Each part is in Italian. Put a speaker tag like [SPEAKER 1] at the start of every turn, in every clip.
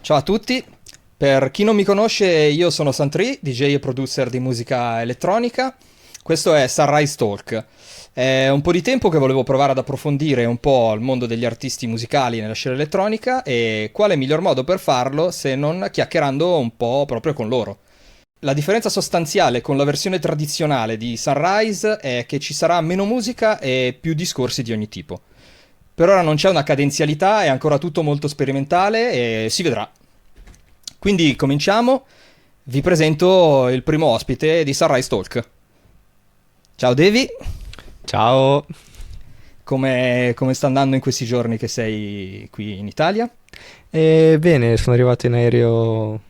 [SPEAKER 1] Ciao a tutti, per chi non mi conosce io sono Santri, DJ e producer di musica elettronica, questo è Sunrise Talk. È un po' di tempo che volevo provare ad approfondire un po' il mondo degli artisti musicali nella scena elettronica e quale miglior modo per farlo se non chiacchierando un po' proprio con loro. La differenza sostanziale con la versione tradizionale di Sunrise è che ci sarà meno musica e più discorsi di ogni tipo. Per ora non c'è una cadenzialità, è ancora tutto molto sperimentale e si vedrà. Quindi cominciamo. Vi presento il primo ospite di Sunrise Talk. Ciao Devi,
[SPEAKER 2] Ciao.
[SPEAKER 1] come sta andando in questi giorni che sei qui in Italia?
[SPEAKER 2] Bene, sono arrivato in aereo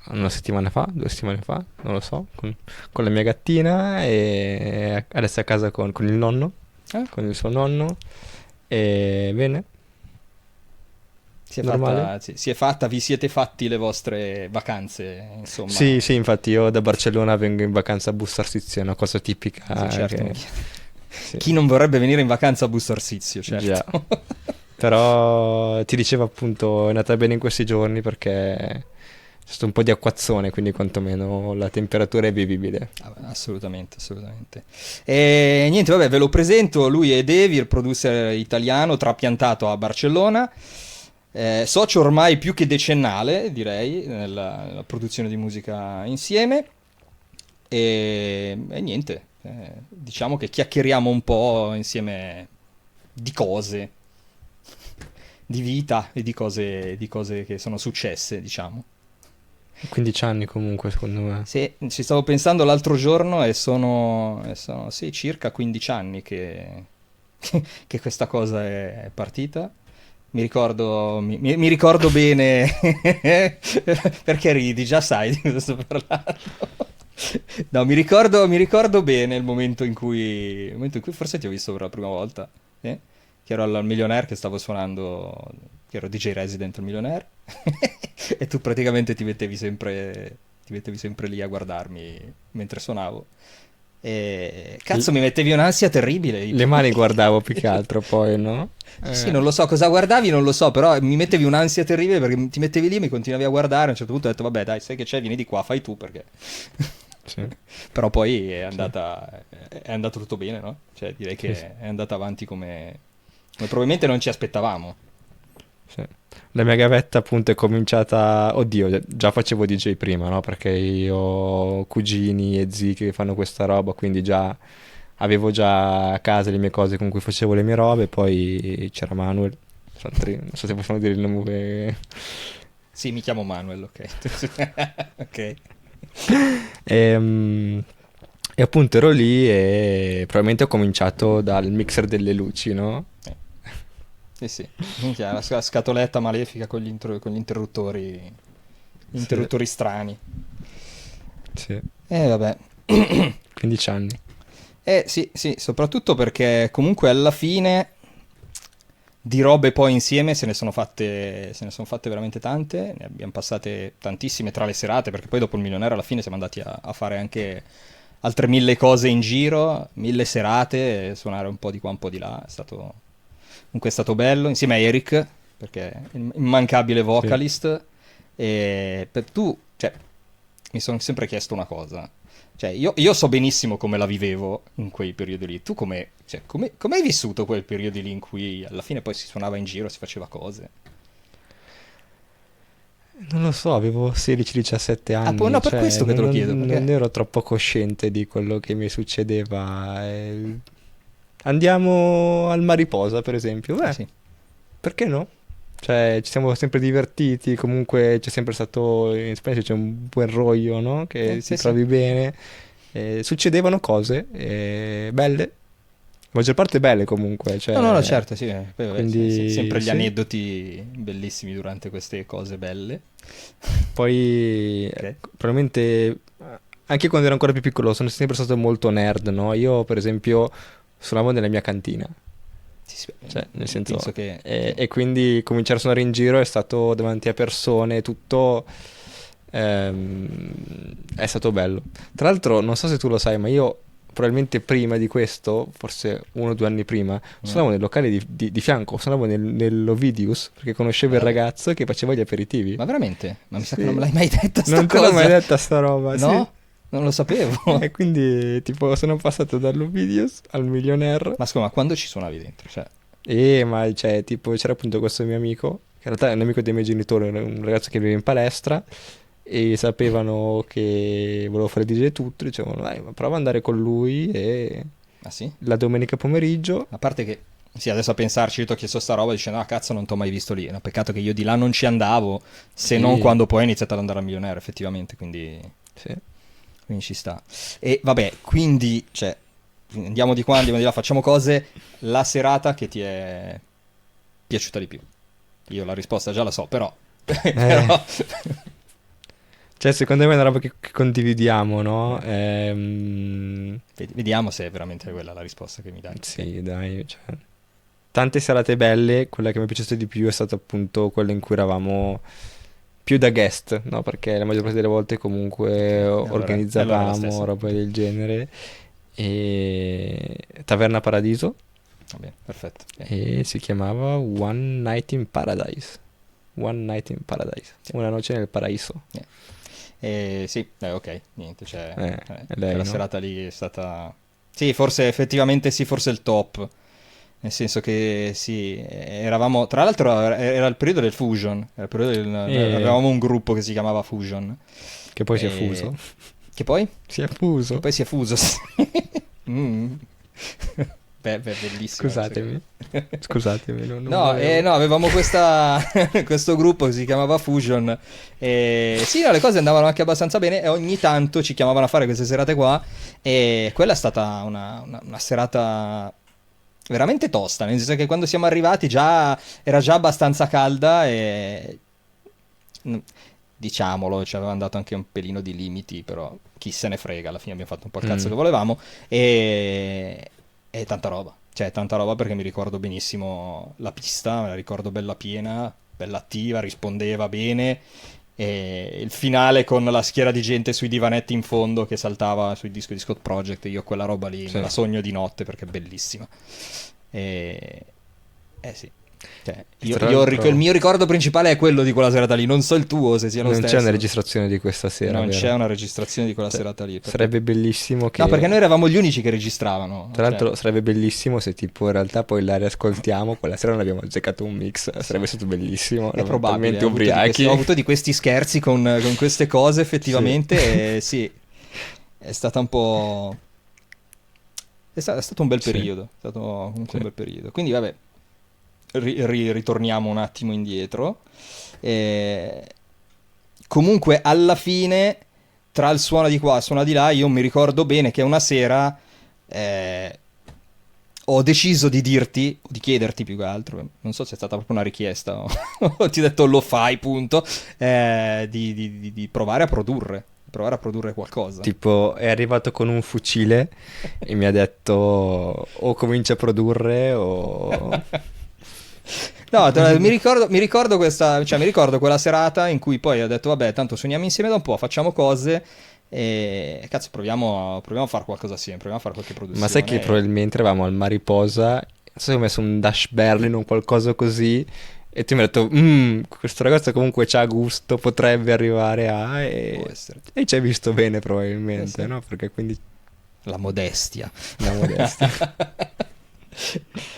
[SPEAKER 2] una settimana fa, 2 settimane fa, non lo so, con la mia gattina e adesso è a casa con il nonno,
[SPEAKER 1] Eh?
[SPEAKER 2] con il suo nonno. E bene,
[SPEAKER 1] Si è
[SPEAKER 2] normale.
[SPEAKER 1] fatta, si è fatta, vi siete fatti le vostre vacanze, insomma.
[SPEAKER 2] Sì, sì, infatti io da Barcellona vengo in vacanza a Busto Arsizio, è una cosa
[SPEAKER 1] Sì,
[SPEAKER 2] tipica
[SPEAKER 1] certo.
[SPEAKER 2] che... Sì,
[SPEAKER 1] Chi non vorrebbe venire in vacanza a Busto Arsizio,
[SPEAKER 2] già.
[SPEAKER 1] certo.
[SPEAKER 2] Però ti dicevo appunto è andata bene in questi giorni perché c'è stato un po' di acquazzone, quindi quantomeno la temperatura è vivibile.
[SPEAKER 1] Ah, assolutamente, assolutamente. E niente, vabbè, ve lo presento. Lui è Devi, il producer italiano trapiantato a Barcellona. Socio ormai più che decennale, direi, nella produzione di musica insieme. E niente, diciamo che chiacchieriamo un po' insieme di cose, di vita e di cose che sono successe, diciamo.
[SPEAKER 2] 15 anni comunque, secondo me.
[SPEAKER 1] Sì, ci stavo pensando l'altro giorno e sono sì, circa 15 anni che questa cosa è partita. Mi ricordo bene perché ridi, già sai di cosa sto parlando. No, mi ricordo bene il momento in cui forse ti ho visto per la prima volta, che ero al Millionaire che stavo suonando, che ero DJ Resident al Millionaire, e tu praticamente ti mettevi sempre lì a guardarmi mentre suonavo. E
[SPEAKER 2] L-
[SPEAKER 1] cazzo, mi mettevi un'ansia terribile.
[SPEAKER 2] le mani guardavo più che altro poi, no?
[SPEAKER 1] Sì, non lo so cosa guardavi, non lo so, però mi mettevi un'ansia terribile perché ti mettevi lì e mi continuavi a guardare. A un certo punto ho detto, vabbè, dai, sai che c'è, vieni di qua, fai tu perché.
[SPEAKER 2] Sì,
[SPEAKER 1] Però poi è
[SPEAKER 2] sì,
[SPEAKER 1] andata, è andato tutto bene, no? Cioè, direi
[SPEAKER 2] sì, sì,
[SPEAKER 1] che è andata avanti come probabilmente non ci aspettavamo.
[SPEAKER 2] sì. La mia gavetta appunto è cominciata... Oddio, già facevo DJ prima, no? Perché io ho cugini e zii che fanno questa roba, quindi già avevo già a casa le mie cose con cui facevo le mie robe, poi c'era Manuel, non so se possiamo dire il nome.
[SPEAKER 1] Sì, mi chiamo Manuel, ok. Ok.
[SPEAKER 2] E, e appunto ero lì e probabilmente ho cominciato dal mixer delle luci, no?
[SPEAKER 1] Eh, sì, sì. Minchia, la scatoletta malefica con gli
[SPEAKER 2] Sì,
[SPEAKER 1] interruttori strani.
[SPEAKER 2] sì,
[SPEAKER 1] Vabbè.
[SPEAKER 2] 15 anni.
[SPEAKER 1] Sì, sì, soprattutto perché comunque alla fine di robe poi insieme se ne sono fatte veramente tante, ne abbiamo passate tantissime tra le serate, perché poi dopo il milionario alla fine siamo andati a fare anche altre 1000 cose in giro, 1000 serate, suonare un po' di qua, un po' di là, comunque è stato bello, insieme a Eric, perché è il immancabile
[SPEAKER 2] Sì.
[SPEAKER 1] vocalist, e tu, cioè, mi sono sempre chiesto una cosa. Cioè, io so benissimo come la vivevo in quei periodi lì. Tu come hai vissuto quel periodo lì in cui alla fine poi si suonava in giro, si faceva cose?
[SPEAKER 2] Non lo so, avevo 16-17
[SPEAKER 1] Ah, poi no,
[SPEAKER 2] anni,
[SPEAKER 1] per
[SPEAKER 2] cioè
[SPEAKER 1] questo che te lo chiedo,
[SPEAKER 2] non
[SPEAKER 1] perché.
[SPEAKER 2] ero troppo cosciente di quello che mi succedeva. Andiamo al Mariposa, per esempio.
[SPEAKER 1] Eh
[SPEAKER 2] Beh,
[SPEAKER 1] sì.
[SPEAKER 2] perché no? Cioè, ci siamo sempre divertiti, comunque c'è sempre stato, in Spagna c'è un buon rollo, no? Che ti
[SPEAKER 1] Sì, sì.
[SPEAKER 2] trovi bene. Succedevano cose belle, la maggior parte belle comunque,
[SPEAKER 1] No, no, no,
[SPEAKER 2] cioè,
[SPEAKER 1] certo, sì. Poi vabbè,
[SPEAKER 2] quindi
[SPEAKER 1] sempre gli
[SPEAKER 2] sì.
[SPEAKER 1] aneddoti bellissimi durante queste cose belle.
[SPEAKER 2] Poi
[SPEAKER 1] Ok.
[SPEAKER 2] probabilmente anche quando ero ancora più piccolo sono sempre stato molto nerd, no? Io per esempio suonavo nella mia cantina,
[SPEAKER 1] Sì, sì,
[SPEAKER 2] cioè nel senso,
[SPEAKER 1] penso che.
[SPEAKER 2] e quindi cominciare a suonare in giro è stato davanti a persone, tutto è stato bello. Tra l'altro non so se tu lo sai, ma io probabilmente prima di questo, forse 1 o 2 anni prima, suonavo nel locale di fianco, suonavo nell'Ovidius, perché conoscevo il ragazzo che faceva gli aperitivi.
[SPEAKER 1] Ma veramente? Ma mi sa che
[SPEAKER 2] Sì.
[SPEAKER 1] non me l'hai mai detta sta
[SPEAKER 2] Non te
[SPEAKER 1] cosa.
[SPEAKER 2] l'ho mai detta sta roba,
[SPEAKER 1] No?
[SPEAKER 2] sì.
[SPEAKER 1] Non lo sapevo.
[SPEAKER 2] E quindi, tipo, sono passato dall'Ovidius al Millionaire.
[SPEAKER 1] Ma scusa, ma quando ci suonavi dentro? Cioè,
[SPEAKER 2] Ma cioè, tipo, c'era appunto questo mio amico, che in realtà è un amico dei miei genitori, un ragazzo che vive in palestra, e sapevano che volevo fare DJ e tutto, dicevano, dai, ma prova ad andare con lui, e
[SPEAKER 1] ah sì?
[SPEAKER 2] la domenica pomeriggio,
[SPEAKER 1] A parte che, sì, adesso a pensarci, io ti ho chiesto sta roba dicendo, ah cazzo, non ti ho mai visto lì. È un peccato che io di là non ci andavo, se non
[SPEAKER 2] sì,
[SPEAKER 1] quando poi ho iniziato ad andare al Milionario, effettivamente,
[SPEAKER 2] sì.
[SPEAKER 1] quindi ci sta. E vabbè, quindi, cioè, andiamo di qua, andiamo di là, facciamo cose, la serata che ti è piaciuta di più. Io la risposta già la so, però... però...
[SPEAKER 2] Cioè, secondo me è una roba che condividiamo, no?
[SPEAKER 1] Vediamo se è veramente quella la risposta che mi dai.
[SPEAKER 2] Sì, dai, cioè, tante serate belle, quella che mi è piaciuta di più è stata appunto quella in cui eravamo più da guest, no? Perché la maggior parte delle volte comunque
[SPEAKER 1] Allora è la
[SPEAKER 2] organizzavamo
[SPEAKER 1] stessa.
[SPEAKER 2] roba del genere. E Taverna Paradiso,
[SPEAKER 1] Va bene, perfetto.
[SPEAKER 2] e si chiamava One Night in Paradise. One Night in Paradise. Una noce nel paradiso.
[SPEAKER 1] Sì, ok, niente, cioè,
[SPEAKER 2] È lei,
[SPEAKER 1] quella
[SPEAKER 2] no?
[SPEAKER 1] serata lì è stata... Sì, forse, effettivamente sì, forse il top. Nel senso che sì, eravamo... Tra l'altro era il periodo del Fusion, era il periodo
[SPEAKER 2] E
[SPEAKER 1] avevamo un gruppo che si chiamava Fusion.
[SPEAKER 2] che poi si è
[SPEAKER 1] E...
[SPEAKER 2] fuso.
[SPEAKER 1] Che poi?
[SPEAKER 2] Si è
[SPEAKER 1] Che
[SPEAKER 2] fuso.
[SPEAKER 1] poi si è fuso, sì. Mm. Beh, bellissimo.
[SPEAKER 2] Scusatemi. Scusatemi, non
[SPEAKER 1] No,
[SPEAKER 2] volevo.
[SPEAKER 1] no, avevamo questo gruppo che si chiamava Fusion. E sì, no, le cose andavano anche abbastanza bene e ogni tanto ci chiamavano a fare queste serate qua. E quella è stata una serata veramente tosta, nel senso che quando siamo arrivati era già abbastanza calda e mm, diciamolo, ci avevamo dato anche un pelino di limiti, però chi se ne frega, alla fine abbiamo fatto un po' il cazzo
[SPEAKER 2] Mm,
[SPEAKER 1] che volevamo e tanta roba. Cioè, tanta roba perché mi ricordo benissimo la pista, me la ricordo bella piena, bella attiva, rispondeva bene. E il finale con la schiera di gente sui divanetti in fondo che saltava sui dischi di Scott Project, io quella roba lì me
[SPEAKER 2] sì.
[SPEAKER 1] la sogno di notte perché è bellissima. E... Eh sì. Cioè,
[SPEAKER 2] Tra
[SPEAKER 1] il
[SPEAKER 2] l'altro
[SPEAKER 1] mio ricordo principale è quello di quella serata lì, non so il tuo se sia lo
[SPEAKER 2] non c'è una
[SPEAKER 1] stesso.
[SPEAKER 2] registrazione di questa sera,
[SPEAKER 1] Non c'è
[SPEAKER 2] vero?
[SPEAKER 1] una registrazione di quella
[SPEAKER 2] Cioè,
[SPEAKER 1] serata lì.
[SPEAKER 2] sarebbe bellissimo
[SPEAKER 1] No, perché
[SPEAKER 2] che.
[SPEAKER 1] noi eravamo gli unici che registravano.
[SPEAKER 2] Tra
[SPEAKER 1] Cioè,
[SPEAKER 2] l'altro sarebbe bellissimo se tipo in realtà poi la riascoltiamo, quella sera non abbiamo azzeccato un mix, sarebbe stato bellissimo,
[SPEAKER 1] è
[SPEAKER 2] eravamo
[SPEAKER 1] probabile.
[SPEAKER 2] talmente ubriachi.
[SPEAKER 1] Ho avuto di questi scherzi con queste cose
[SPEAKER 2] Sì.
[SPEAKER 1] effettivamente. E sì, è stata un po'... è stato un bel
[SPEAKER 2] Sì,
[SPEAKER 1] periodo. È stato comunque
[SPEAKER 2] sì.
[SPEAKER 1] un bel periodo. Quindi vabbè, ritorniamo un attimo indietro. E... Comunque alla fine, tra il suono di qua e il suono di là, io mi ricordo bene che una sera eh, ho deciso di dirti, o di chiederti più che altro, non so se è stata proprio una richiesta o ti ho detto lo fai, punto, di provare a produrre qualcosa.
[SPEAKER 2] Tipo è arrivato con un fucile e mi ha detto o comincia a produrre o.
[SPEAKER 1] No, mi ricordo questa, cioè mi ricordo quella serata in cui poi ho detto vabbè, tanto suoniamo insieme da un po', facciamo cose e cazzo proviamo a fare qualcosa assieme, proviamo a fare qualche
[SPEAKER 2] Ma sai
[SPEAKER 1] produzione.
[SPEAKER 2] che probabilmente eravamo al Mariposa, non so se ho messo un Dash Berlin o qualcosa così, e tu mi hai detto, questo ragazzo comunque c'ha gusto, potrebbe arrivare a.
[SPEAKER 1] Può
[SPEAKER 2] E,
[SPEAKER 1] essere.
[SPEAKER 2] e ci hai visto bene
[SPEAKER 1] Sì,
[SPEAKER 2] probabilmente,
[SPEAKER 1] sì.
[SPEAKER 2] no? Perché quindi
[SPEAKER 1] La modestia.
[SPEAKER 2] la modestia.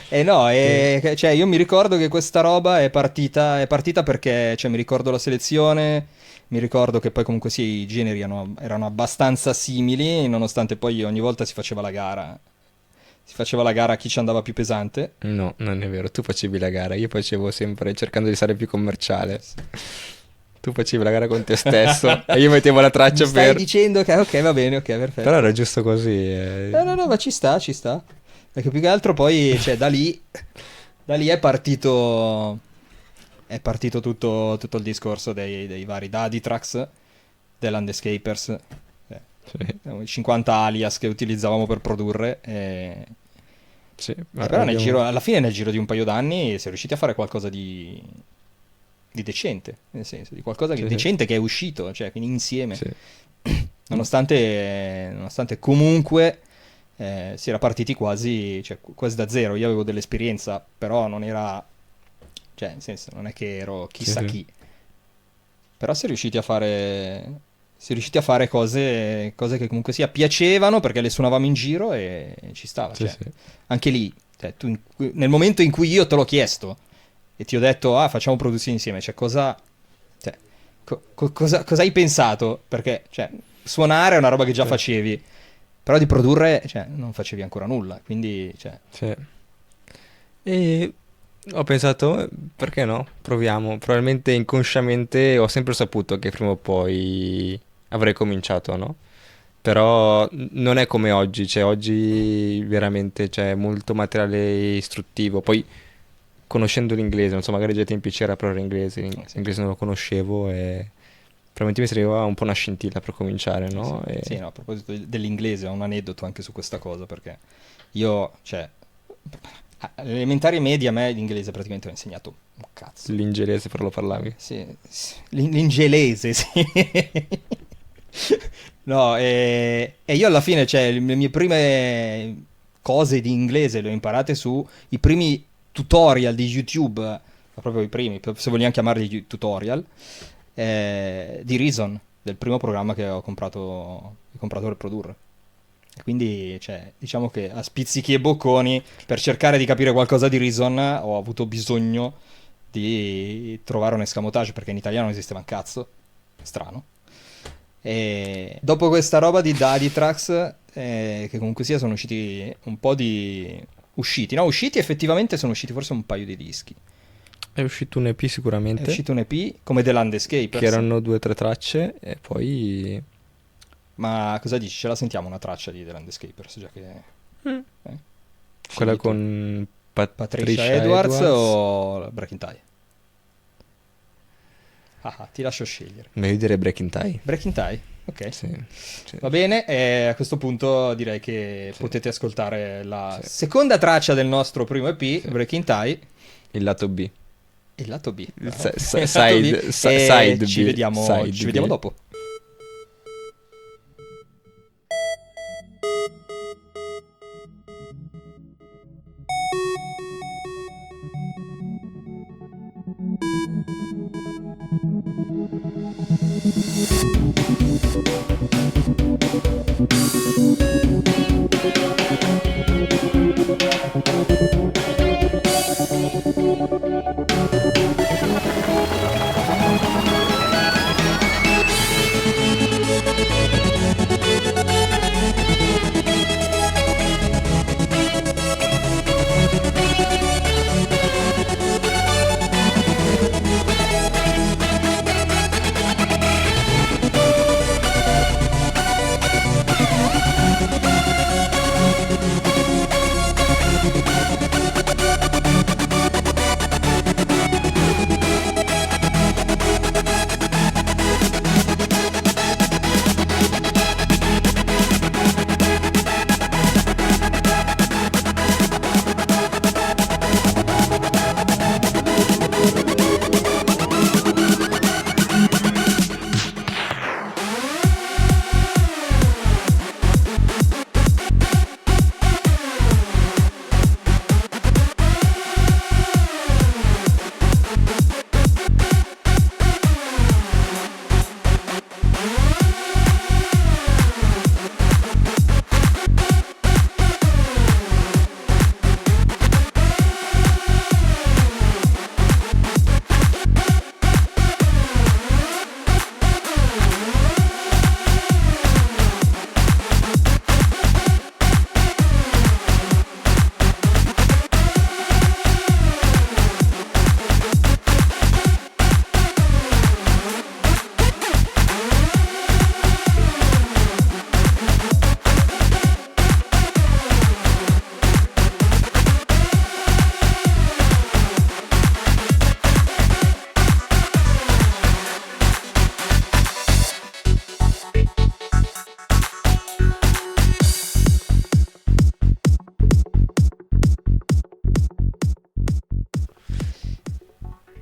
[SPEAKER 1] E no,
[SPEAKER 2] Sì.
[SPEAKER 1] cioè, io mi ricordo che questa roba è partita perché, cioè, mi ricordo la selezione, mi ricordo che poi comunque sì, i generi erano abbastanza simili, nonostante poi ogni volta si faceva la gara. Si faceva la gara a chi ci andava più pesante.
[SPEAKER 2] No, non è vero, tu facevi la gara, io facevo sempre cercando di essere più commerciale. Tu facevi la gara con te stesso e io mettevo la
[SPEAKER 1] Mi
[SPEAKER 2] traccia
[SPEAKER 1] stai
[SPEAKER 2] per.
[SPEAKER 1] dicendo che ok, va bene, ok,
[SPEAKER 2] Però
[SPEAKER 1] perfetto.
[SPEAKER 2] era giusto così.
[SPEAKER 1] No, no, ma ci sta, ci sta. Perché più che altro poi, cioè, da lì è partito tutto il discorso dei vari Daditrax, dell'Undescapers,
[SPEAKER 2] Sì,
[SPEAKER 1] i 50 alias che utilizzavamo per produrre.
[SPEAKER 2] sì, ma
[SPEAKER 1] E però
[SPEAKER 2] abbiamo.
[SPEAKER 1] alla fine, nel giro di un paio d'anni, si è riusciti a fare qualcosa di decente, nel senso, di qualcosa di
[SPEAKER 2] Sì, sì,
[SPEAKER 1] decente che è uscito, cioè, quindi insieme.
[SPEAKER 2] sì.
[SPEAKER 1] Nonostante comunque si era partiti quasi, cioè, quasi da zero. Io avevo dell'esperienza, però non era, cioè, nel senso, non è che ero
[SPEAKER 2] Sì,
[SPEAKER 1] chissà
[SPEAKER 2] sì,
[SPEAKER 1] chi. Però si è riusciti a fare cose che comunque sia piacevano perché le suonavamo in giro e ci stava.
[SPEAKER 2] sì,
[SPEAKER 1] Cioè,
[SPEAKER 2] sì.
[SPEAKER 1] anche lì, cioè, nel momento in cui io te l'ho chiesto e ti ho detto, ah, facciamo produzioni insieme, cioè, cioè, cosa hai pensato? Perché, cioè, suonare è una roba che già
[SPEAKER 2] Sì,
[SPEAKER 1] facevi, però di produrre, cioè, non facevi ancora nulla. Quindi, cioè,
[SPEAKER 2] sì. E ho pensato, perché no? Proviamo. Probabilmente inconsciamente ho sempre saputo che prima o poi avrei cominciato, no? Però non è come oggi, cioè oggi veramente c'è molto materiale istruttivo. Poi conoscendo l'inglese, non so, magari già ai tempi c'era però l'inglese,
[SPEAKER 1] sì.
[SPEAKER 2] l'inglese non lo conoscevo e probabilmente mi serviva un po' una scintilla per cominciare,
[SPEAKER 1] Sì.
[SPEAKER 2] no?
[SPEAKER 1] Sì, no, a proposito dell'inglese, ho un aneddoto anche su questa cosa, perché io, cioè, alle elementari e medie a me l'inglese praticamente ho insegnato un cazzo.
[SPEAKER 2] L'ingelese però lo parlavi.
[SPEAKER 1] Sì, sì, l'ingelese, sì. No, e io alla fine, cioè, le mie prime cose di inglese le ho imparate su i primi tutorial di YouTube, ma proprio i primi, se vogliamo chiamarli tutorial, di Reason, del primo programma che ho comprato per produrre. Quindi, cioè, diciamo che a spizzichi e bocconi, per cercare di capire qualcosa di Reason, ho avuto bisogno di trovare un escamotage, perché in italiano non esisteva un cazzo. Strano. E dopo questa roba di Daditrax, che comunque sia, sono usciti un po' di... Usciti, no? Usciti effettivamente sono usciti forse un paio di dischi.
[SPEAKER 2] È uscito un EP
[SPEAKER 1] È
[SPEAKER 2] sicuramente,
[SPEAKER 1] uscito un EP come The
[SPEAKER 2] che
[SPEAKER 1] Landscapers.
[SPEAKER 2] erano 2 o 3 tracce e poi
[SPEAKER 1] Ma cosa dici? Ce la sentiamo una traccia di The Landscapers, già che...
[SPEAKER 2] mm, quella
[SPEAKER 1] Scegli tu.
[SPEAKER 2] con
[SPEAKER 1] Patricia
[SPEAKER 2] Patricia
[SPEAKER 1] Edwards
[SPEAKER 2] Edwards.
[SPEAKER 1] o Breaking Tie? Ah, ti lascio scegliere.
[SPEAKER 2] Meglio dire Breaking Tie.
[SPEAKER 1] Breaking Tie? Ok.
[SPEAKER 2] Sì, sì,
[SPEAKER 1] Va bene, e a questo punto direi che
[SPEAKER 2] sì,
[SPEAKER 1] potete ascoltare la
[SPEAKER 2] sì,
[SPEAKER 1] seconda traccia del nostro primo EP,
[SPEAKER 2] sì.
[SPEAKER 1] Breaking Tie,
[SPEAKER 2] il lato B.
[SPEAKER 1] e il lato B.
[SPEAKER 2] Il
[SPEAKER 1] Bravo. Il lato B. E
[SPEAKER 2] side
[SPEAKER 1] ci
[SPEAKER 2] B.
[SPEAKER 1] vediamo,
[SPEAKER 2] Side
[SPEAKER 1] ci vediamo
[SPEAKER 2] B.
[SPEAKER 1] dopo.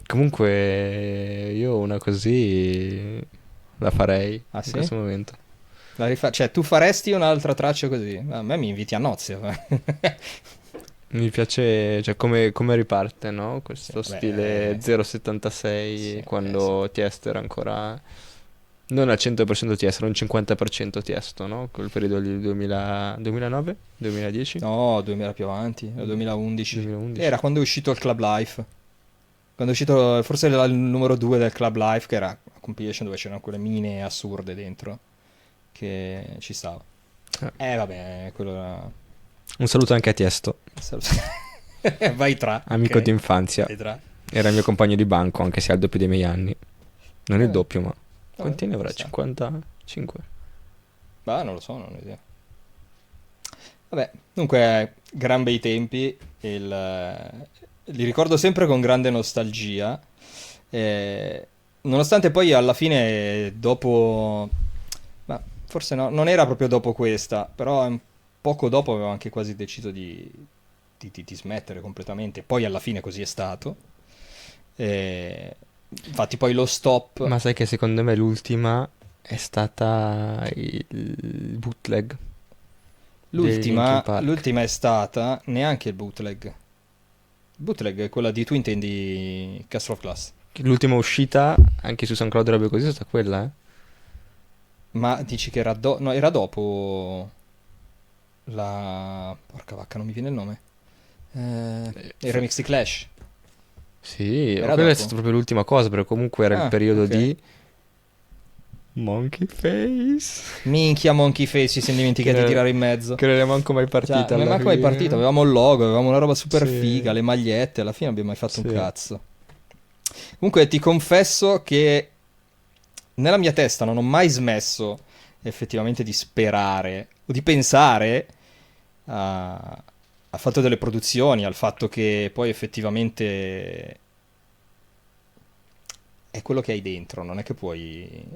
[SPEAKER 2] Comunque io una così la farei
[SPEAKER 1] Ah
[SPEAKER 2] in
[SPEAKER 1] sì?
[SPEAKER 2] questo momento.
[SPEAKER 1] Cioè, tu faresti un'altra traccia così? A me mi inviti a nozze.
[SPEAKER 2] Mi piace, cioè, come riparte, no?
[SPEAKER 1] Sì,
[SPEAKER 2] Questo
[SPEAKER 1] vabbè,
[SPEAKER 2] stile
[SPEAKER 1] sì,
[SPEAKER 2] 076
[SPEAKER 1] sì.
[SPEAKER 2] quando Tiesto era ancora non al 100% Tiesto, era un 50% Tiesto, no? Quel periodo lì, 2009? 2010?
[SPEAKER 1] No, 2000 più avanti, 2011.
[SPEAKER 2] 2011?
[SPEAKER 1] Era quando è uscito il Club Life. Quando è uscito, forse era il numero 2 del Club Life, che era una compilation dove c'erano quelle mine assurde dentro, che ci stava.
[SPEAKER 2] Eh,
[SPEAKER 1] Vabbè, quello era...
[SPEAKER 2] Un saluto anche a Tiesto,
[SPEAKER 1] Vai tra,
[SPEAKER 2] amico
[SPEAKER 1] ok?
[SPEAKER 2] d'infanzia.
[SPEAKER 1] Vai tra.
[SPEAKER 2] Era il mio compagno di banco, anche se ha il doppio dei miei anni. Non il
[SPEAKER 1] Vabbè,
[SPEAKER 2] doppio, ma
[SPEAKER 1] vabbè,
[SPEAKER 2] quanti ne
[SPEAKER 1] ci
[SPEAKER 2] avrà?
[SPEAKER 1] sta.
[SPEAKER 2] 55?
[SPEAKER 1] Bah, non lo so, non ho idea. Vabbè, dunque, gran bei tempi, li ricordo sempre con grande nostalgia, eh, nonostante poi alla fine, dopo, ma forse no, non era proprio dopo questa, però poco dopo avevo anche quasi deciso di smettere completamente, poi alla fine così è stato. Eh, Infatti poi lo stop,
[SPEAKER 2] Ma sai che secondo me l'ultima è stata il bootleg dei Linkin Park.
[SPEAKER 1] l'ultima è stata neanche il bootleg. Bootleg è quella di tu intendi Castle of Glass.
[SPEAKER 2] L'ultima uscita, anche su SoundCloud e robe così, è stata quella, eh?
[SPEAKER 1] Ma dici che era no, era dopo la... Porca vacca, non mi viene il nome. Il
[SPEAKER 2] F-
[SPEAKER 1] remix di Clash.
[SPEAKER 2] Sì,
[SPEAKER 1] Era
[SPEAKER 2] quella è stata
[SPEAKER 1] dopo.
[SPEAKER 2] proprio l'ultima cosa, perché comunque era il
[SPEAKER 1] Ah,
[SPEAKER 2] periodo
[SPEAKER 1] ok.
[SPEAKER 2] di Monkey Face.
[SPEAKER 1] Minchia Monkey Face, ci siamo
[SPEAKER 2] che,
[SPEAKER 1] dimenticati di
[SPEAKER 2] non,
[SPEAKER 1] tirare in mezzo.
[SPEAKER 2] che non è manco mai
[SPEAKER 1] Cioè,
[SPEAKER 2] partita
[SPEAKER 1] non è
[SPEAKER 2] alla
[SPEAKER 1] manco mai partito,
[SPEAKER 2] fine.
[SPEAKER 1] avevamo il logo, avevamo una roba super
[SPEAKER 2] Sì,
[SPEAKER 1] figa, le magliette, alla fine non abbiamo mai fatto un
[SPEAKER 2] sì.
[SPEAKER 1] cazzo. Comunque ti confesso che nella mia testa non ho mai smesso effettivamente di sperare o di pensare al fatto delle produzioni, al fatto che poi effettivamente è quello che hai dentro, non è che puoi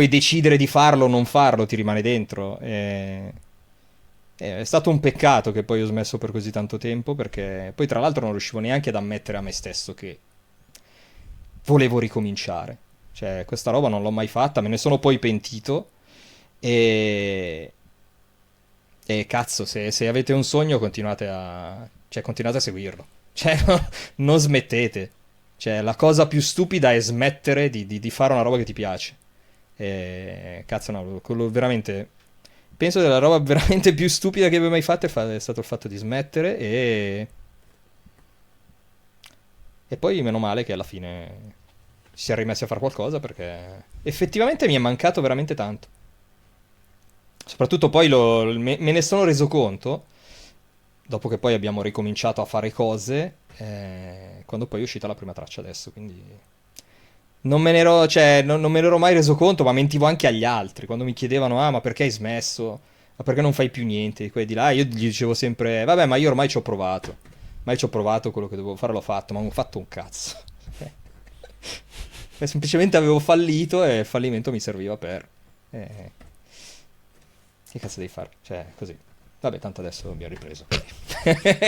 [SPEAKER 1] decidere di farlo o non farlo, ti rimane dentro. È stato un peccato che poi ho smesso per così tanto tempo, perché poi tra l'altro non riuscivo neanche ad ammettere a me stesso che volevo ricominciare. Cioè, questa roba non l'ho mai fatta, me ne sono poi pentito e... E cazzo, se avete un sogno continuate a seguirlo. Cioè, non smettete. Cioè, la cosa più stupida è smettere di fare una roba che ti piace. Cazzo, no, quello veramente... Penso che la roba veramente più stupida che abbia mai fatto è stato il fatto di smettere e poi meno male che alla fine ci si è rimessi a fare qualcosa perché effettivamente mi è mancato veramente tanto. Soprattutto poi me ne sono reso conto dopo che poi abbiamo ricominciato a fare cose, quando poi è uscita la prima traccia adesso, quindi non me ne ero, cioè, non me ne ero mai reso conto, ma mentivo anche agli altri, quando mi chiedevano, ah, ma perché hai smesso? Ma perché non fai più niente? Di qua e di là, io gli dicevo sempre, vabbè, ma io ormai ci ho provato, ormai ci ho provato, quello che dovevo fare l'ho fatto, ma non ho fatto un cazzo. Semplicemente avevo fallito e il fallimento mi serviva per... eh, che cazzo devi fare? Cioè, così. Vabbè, tanto adesso mi ho ripreso.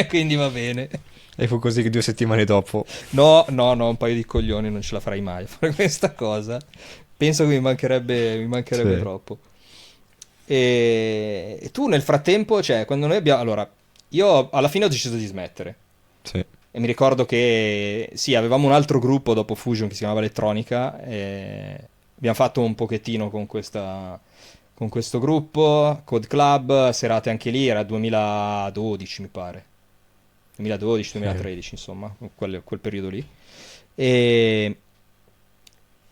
[SPEAKER 1] Quindi va bene.
[SPEAKER 2] E fu così che 2 settimane dopo.
[SPEAKER 1] No, no, no, un paio di coglioni non ce la farai mai a fare questa cosa. Penso che mi mancherebbe
[SPEAKER 2] Sì,
[SPEAKER 1] troppo. E tu nel frattempo, cioè, quando noi abbiamo... Allora, io alla fine ho deciso di smettere.
[SPEAKER 2] sì,
[SPEAKER 1] E mi ricordo che, sì, avevamo un altro gruppo dopo Fusion che si chiamava Elettronica e abbiamo fatto un pochettino con questo gruppo, Code Club, serate anche lì, era 2012 mi pare.
[SPEAKER 2] sì.
[SPEAKER 1] 2012-2013, insomma, quel periodo lì. E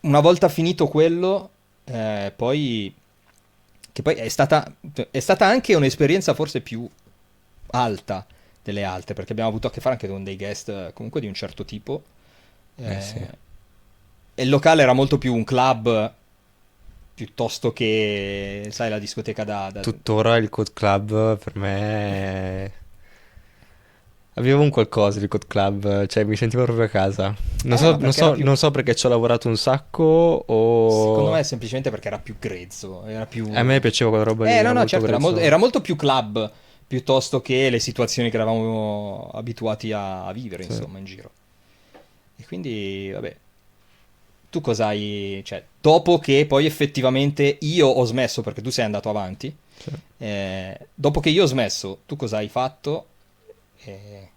[SPEAKER 1] una volta finito quello, poi... Che poi è stata anche un'esperienza forse più alta delle altre, perché abbiamo avuto a che fare anche con dei guest comunque di un certo tipo.
[SPEAKER 2] Eh sì.
[SPEAKER 1] Eh, e il locale era molto più un club piuttosto che, sai, la discoteca
[SPEAKER 2] Tuttora il Code Club per me aveva un qualcosa il Code Club, cioè mi sentivo proprio a casa. Non so,
[SPEAKER 1] ma
[SPEAKER 2] non
[SPEAKER 1] perché era
[SPEAKER 2] so,
[SPEAKER 1] più...
[SPEAKER 2] non so perché ci ho lavorato un sacco
[SPEAKER 1] Secondo me
[SPEAKER 2] o...
[SPEAKER 1] è semplicemente perché era più grezzo, era
[SPEAKER 2] A me
[SPEAKER 1] più...
[SPEAKER 2] piaceva quella roba lì, era
[SPEAKER 1] No, no,
[SPEAKER 2] molto
[SPEAKER 1] certo,
[SPEAKER 2] grezzo.
[SPEAKER 1] era molto più club piuttosto che le situazioni che eravamo abituati a vivere,
[SPEAKER 2] Sì.
[SPEAKER 1] insomma, in giro. E quindi, vabbè, tu cosa hai, cioè, dopo che poi effettivamente io ho smesso, perché tu sei andato avanti,
[SPEAKER 2] Sì.
[SPEAKER 1] dopo che io ho smesso, tu cosa hai fatto? Eh,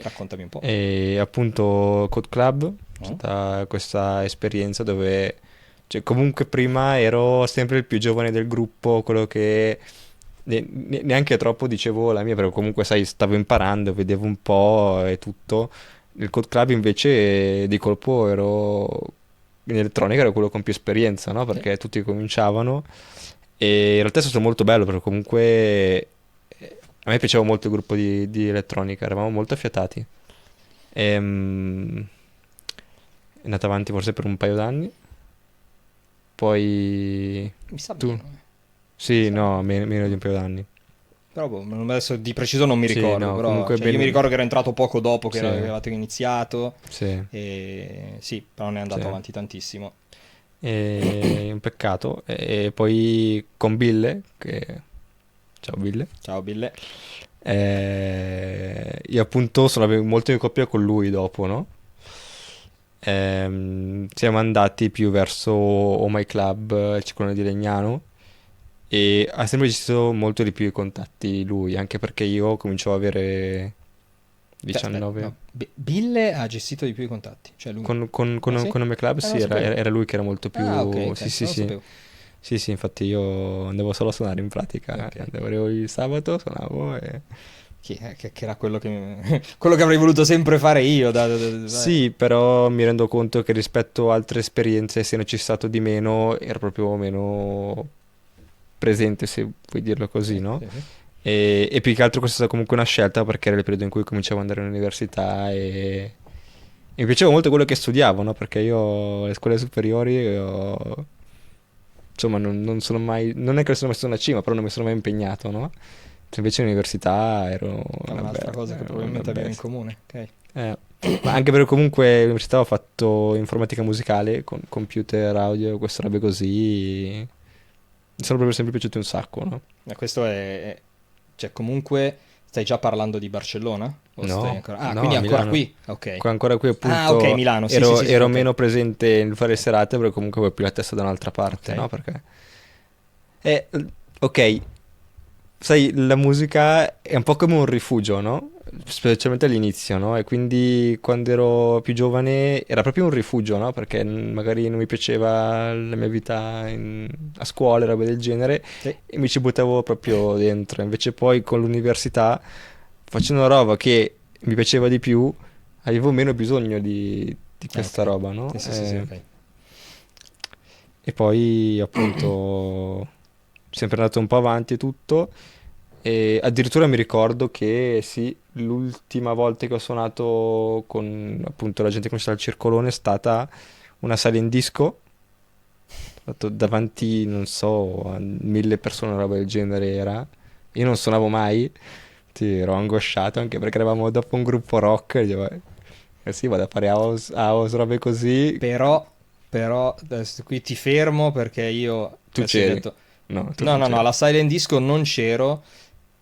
[SPEAKER 1] raccontami un po'.
[SPEAKER 2] E appunto Code Club è
[SPEAKER 1] Mm?
[SPEAKER 2] stata questa esperienza dove, cioè, comunque prima ero sempre il più giovane del gruppo, quello che neanche troppo dicevo la mia, perché comunque sai, stavo imparando, vedevo un po' e tutto. Il Code Club invece di colpo ero in elettronica, ero quello con più esperienza, no?
[SPEAKER 1] Sì.
[SPEAKER 2] Perché tutti cominciavano e in realtà è stato molto bello perché comunque a me piaceva molto il gruppo di elettronica, eravamo molto affiatati. È andata avanti forse per un paio d'anni. Poi
[SPEAKER 1] Mi sa
[SPEAKER 2] tu?
[SPEAKER 1] meno. Mi
[SPEAKER 2] Sì,
[SPEAKER 1] sa
[SPEAKER 2] no,
[SPEAKER 1] meno.
[SPEAKER 2] meno di un paio d'anni.
[SPEAKER 1] Però boh, adesso di preciso non mi
[SPEAKER 2] Sì,
[SPEAKER 1] ricordo,
[SPEAKER 2] no,
[SPEAKER 1] però
[SPEAKER 2] comunque
[SPEAKER 1] cioè, io mi
[SPEAKER 2] bene.
[SPEAKER 1] ricordo che ero entrato poco dopo che
[SPEAKER 2] Sì,
[SPEAKER 1] avevate iniziato,
[SPEAKER 2] sì,
[SPEAKER 1] e sì, però non è
[SPEAKER 2] sì.
[SPEAKER 1] andato avanti tantissimo.
[SPEAKER 2] È un peccato. E poi con Bille, che... Ciao Bille.
[SPEAKER 1] Ciao Bille.
[SPEAKER 2] Io appunto sono molto in coppia con lui dopo, no? Siamo andati più verso Oh My Club, il ciclone di Legnano, e ha sempre gestito molto di più i contatti lui, anche perché io cominciavo a avere
[SPEAKER 1] Cioè, aspetta,
[SPEAKER 2] 19.
[SPEAKER 1] no. Bille ha gestito di più i contatti, cioè lui. Ah sì?
[SPEAKER 2] Con Oh My Club
[SPEAKER 1] Non
[SPEAKER 2] sì,
[SPEAKER 1] lo sapevo.
[SPEAKER 2] era lui che era molto
[SPEAKER 1] Ah, ok,
[SPEAKER 2] più...
[SPEAKER 1] ok,
[SPEAKER 2] Sì, sì,
[SPEAKER 1] non lo
[SPEAKER 2] sì.
[SPEAKER 1] sapevo.
[SPEAKER 2] Sì, sì, infatti io andavo solo a suonare in pratica,
[SPEAKER 1] Ok.
[SPEAKER 2] andavo il sabato, suonavo e...
[SPEAKER 1] Che era quello quello che avrei voluto sempre fare io. Vabbè.
[SPEAKER 2] Sì, però mi rendo conto che rispetto a altre esperienze, essendoci stato di meno, era proprio meno presente, se vuoi dirlo così,
[SPEAKER 1] Sì,
[SPEAKER 2] no?
[SPEAKER 1] sì, sì.
[SPEAKER 2] E più che altro questa è stata comunque una scelta perché era il periodo in cui cominciavo ad andare all'università e mi piaceva molto quello che studiavo, no? Perché io alle scuole superiori insomma non sono mai, non è che sono messo alla cima, però non mi sono mai impegnato, no? Invece all'università ero
[SPEAKER 1] È un'altra cosa che
[SPEAKER 2] una
[SPEAKER 1] probabilmente abbiamo in
[SPEAKER 2] bestia.
[SPEAKER 1] comune. Ok.
[SPEAKER 2] Eh, ma anche perché comunque all'università ho fatto informatica musicale con computer, audio, queste robe così. Mi sono proprio sempre piaciuti un sacco, no?
[SPEAKER 1] Questo cioè, comunque stai già parlando di Barcellona? O stai
[SPEAKER 2] No,
[SPEAKER 1] ancora... Ah,
[SPEAKER 2] no,
[SPEAKER 1] quindi
[SPEAKER 2] a
[SPEAKER 1] ancora
[SPEAKER 2] Milano.
[SPEAKER 1] qui? Ok.
[SPEAKER 2] Qua ancora qui
[SPEAKER 1] Ah, ok,
[SPEAKER 2] appunto
[SPEAKER 1] Milano. Sì, sì, sì, sì,
[SPEAKER 2] ero
[SPEAKER 1] ok.
[SPEAKER 2] meno presente nel fare serate perché comunque avevo più la testa da un'altra parte,
[SPEAKER 1] Ok.
[SPEAKER 2] no? Perché... Eh, ok, sai, la musica è un po' come un rifugio, no? Specialmente all'inizio, no? E quindi quando ero più giovane era proprio un rifugio, no? Perché magari non mi piaceva la mia vita a scuola, robe del genere,
[SPEAKER 1] Sì.
[SPEAKER 2] e mi ci buttavo proprio dentro. Invece poi con l'università, facendo una roba che mi piaceva di più, avevo meno bisogno di questa
[SPEAKER 1] Ok.
[SPEAKER 2] roba, no?
[SPEAKER 1] Sì, sì, sì, sì, ok.
[SPEAKER 2] E poi appunto sempre andato un po' avanti e tutto. E addirittura mi ricordo che sì, l'ultima volta che ho suonato con appunto la gente che conosciuta al Circolone è stata una sala in disco. Ho fatto davanti, non so, a 1000 persone, una roba del genere era. Io non suonavo mai, sì, ero angosciato anche perché eravamo dopo un gruppo rock. E dicevo, sì, vado a fare house, robe così.
[SPEAKER 1] Però, adesso qui ti fermo perché io,
[SPEAKER 2] Tu
[SPEAKER 1] adesso hai
[SPEAKER 2] c'eri?
[SPEAKER 1] detto,
[SPEAKER 2] No, tu
[SPEAKER 1] no,
[SPEAKER 2] non
[SPEAKER 1] no, no,
[SPEAKER 2] c'eri.
[SPEAKER 1] alla Silent Disco non c'ero,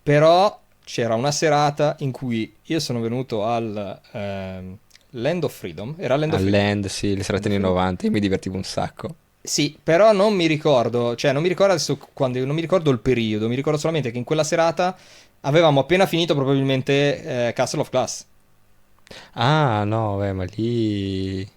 [SPEAKER 1] però c'era una serata in cui io sono venuto al Land of Freedom, era Land of Freedom?
[SPEAKER 2] All'End, sì, le
[SPEAKER 1] Land
[SPEAKER 2] serate
[SPEAKER 1] of
[SPEAKER 2] anni
[SPEAKER 1] Freedom?
[SPEAKER 2] 90, io mi divertivo un sacco.
[SPEAKER 1] Sì, però non mi ricordo, cioè non mi ricordo adesso quando, non mi ricordo il periodo, mi ricordo solamente che in quella serata avevamo appena finito probabilmente Castle of Glass.
[SPEAKER 2] Ah, no, beh, ma lì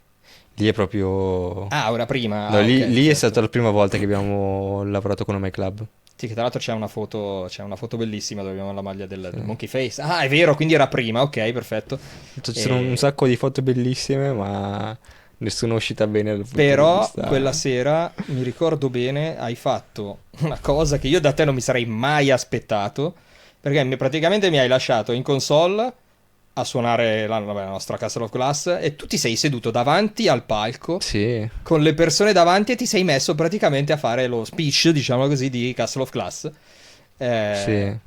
[SPEAKER 2] è proprio...
[SPEAKER 1] Ah, ora prima,
[SPEAKER 2] No,
[SPEAKER 1] ah ok,
[SPEAKER 2] lì è
[SPEAKER 1] certo.
[SPEAKER 2] stata la prima volta che abbiamo lavorato con My Club.
[SPEAKER 1] Sì, che tra l'altro c'è una foto bellissima dove abbiamo la maglia
[SPEAKER 2] Sì.
[SPEAKER 1] del Monkey Face. Ah, è vero, quindi era prima, ok, perfetto.
[SPEAKER 2] Ci sono un
[SPEAKER 1] E-
[SPEAKER 2] sacco di foto bellissime, ma nessuna è uscita bene dal punto di
[SPEAKER 1] Però quella
[SPEAKER 2] vista...
[SPEAKER 1] sera, mi ricordo bene, hai fatto una cosa che io da te non mi sarei mai aspettato, perché praticamente mi hai lasciato in console a suonare vabbè, la nostra Castle of Glass e tu ti sei seduto davanti al palco
[SPEAKER 2] Sì,
[SPEAKER 1] con le persone davanti e ti sei messo praticamente a fare lo speech, diciamo così, di Castle of Glass. Eh,
[SPEAKER 2] sì.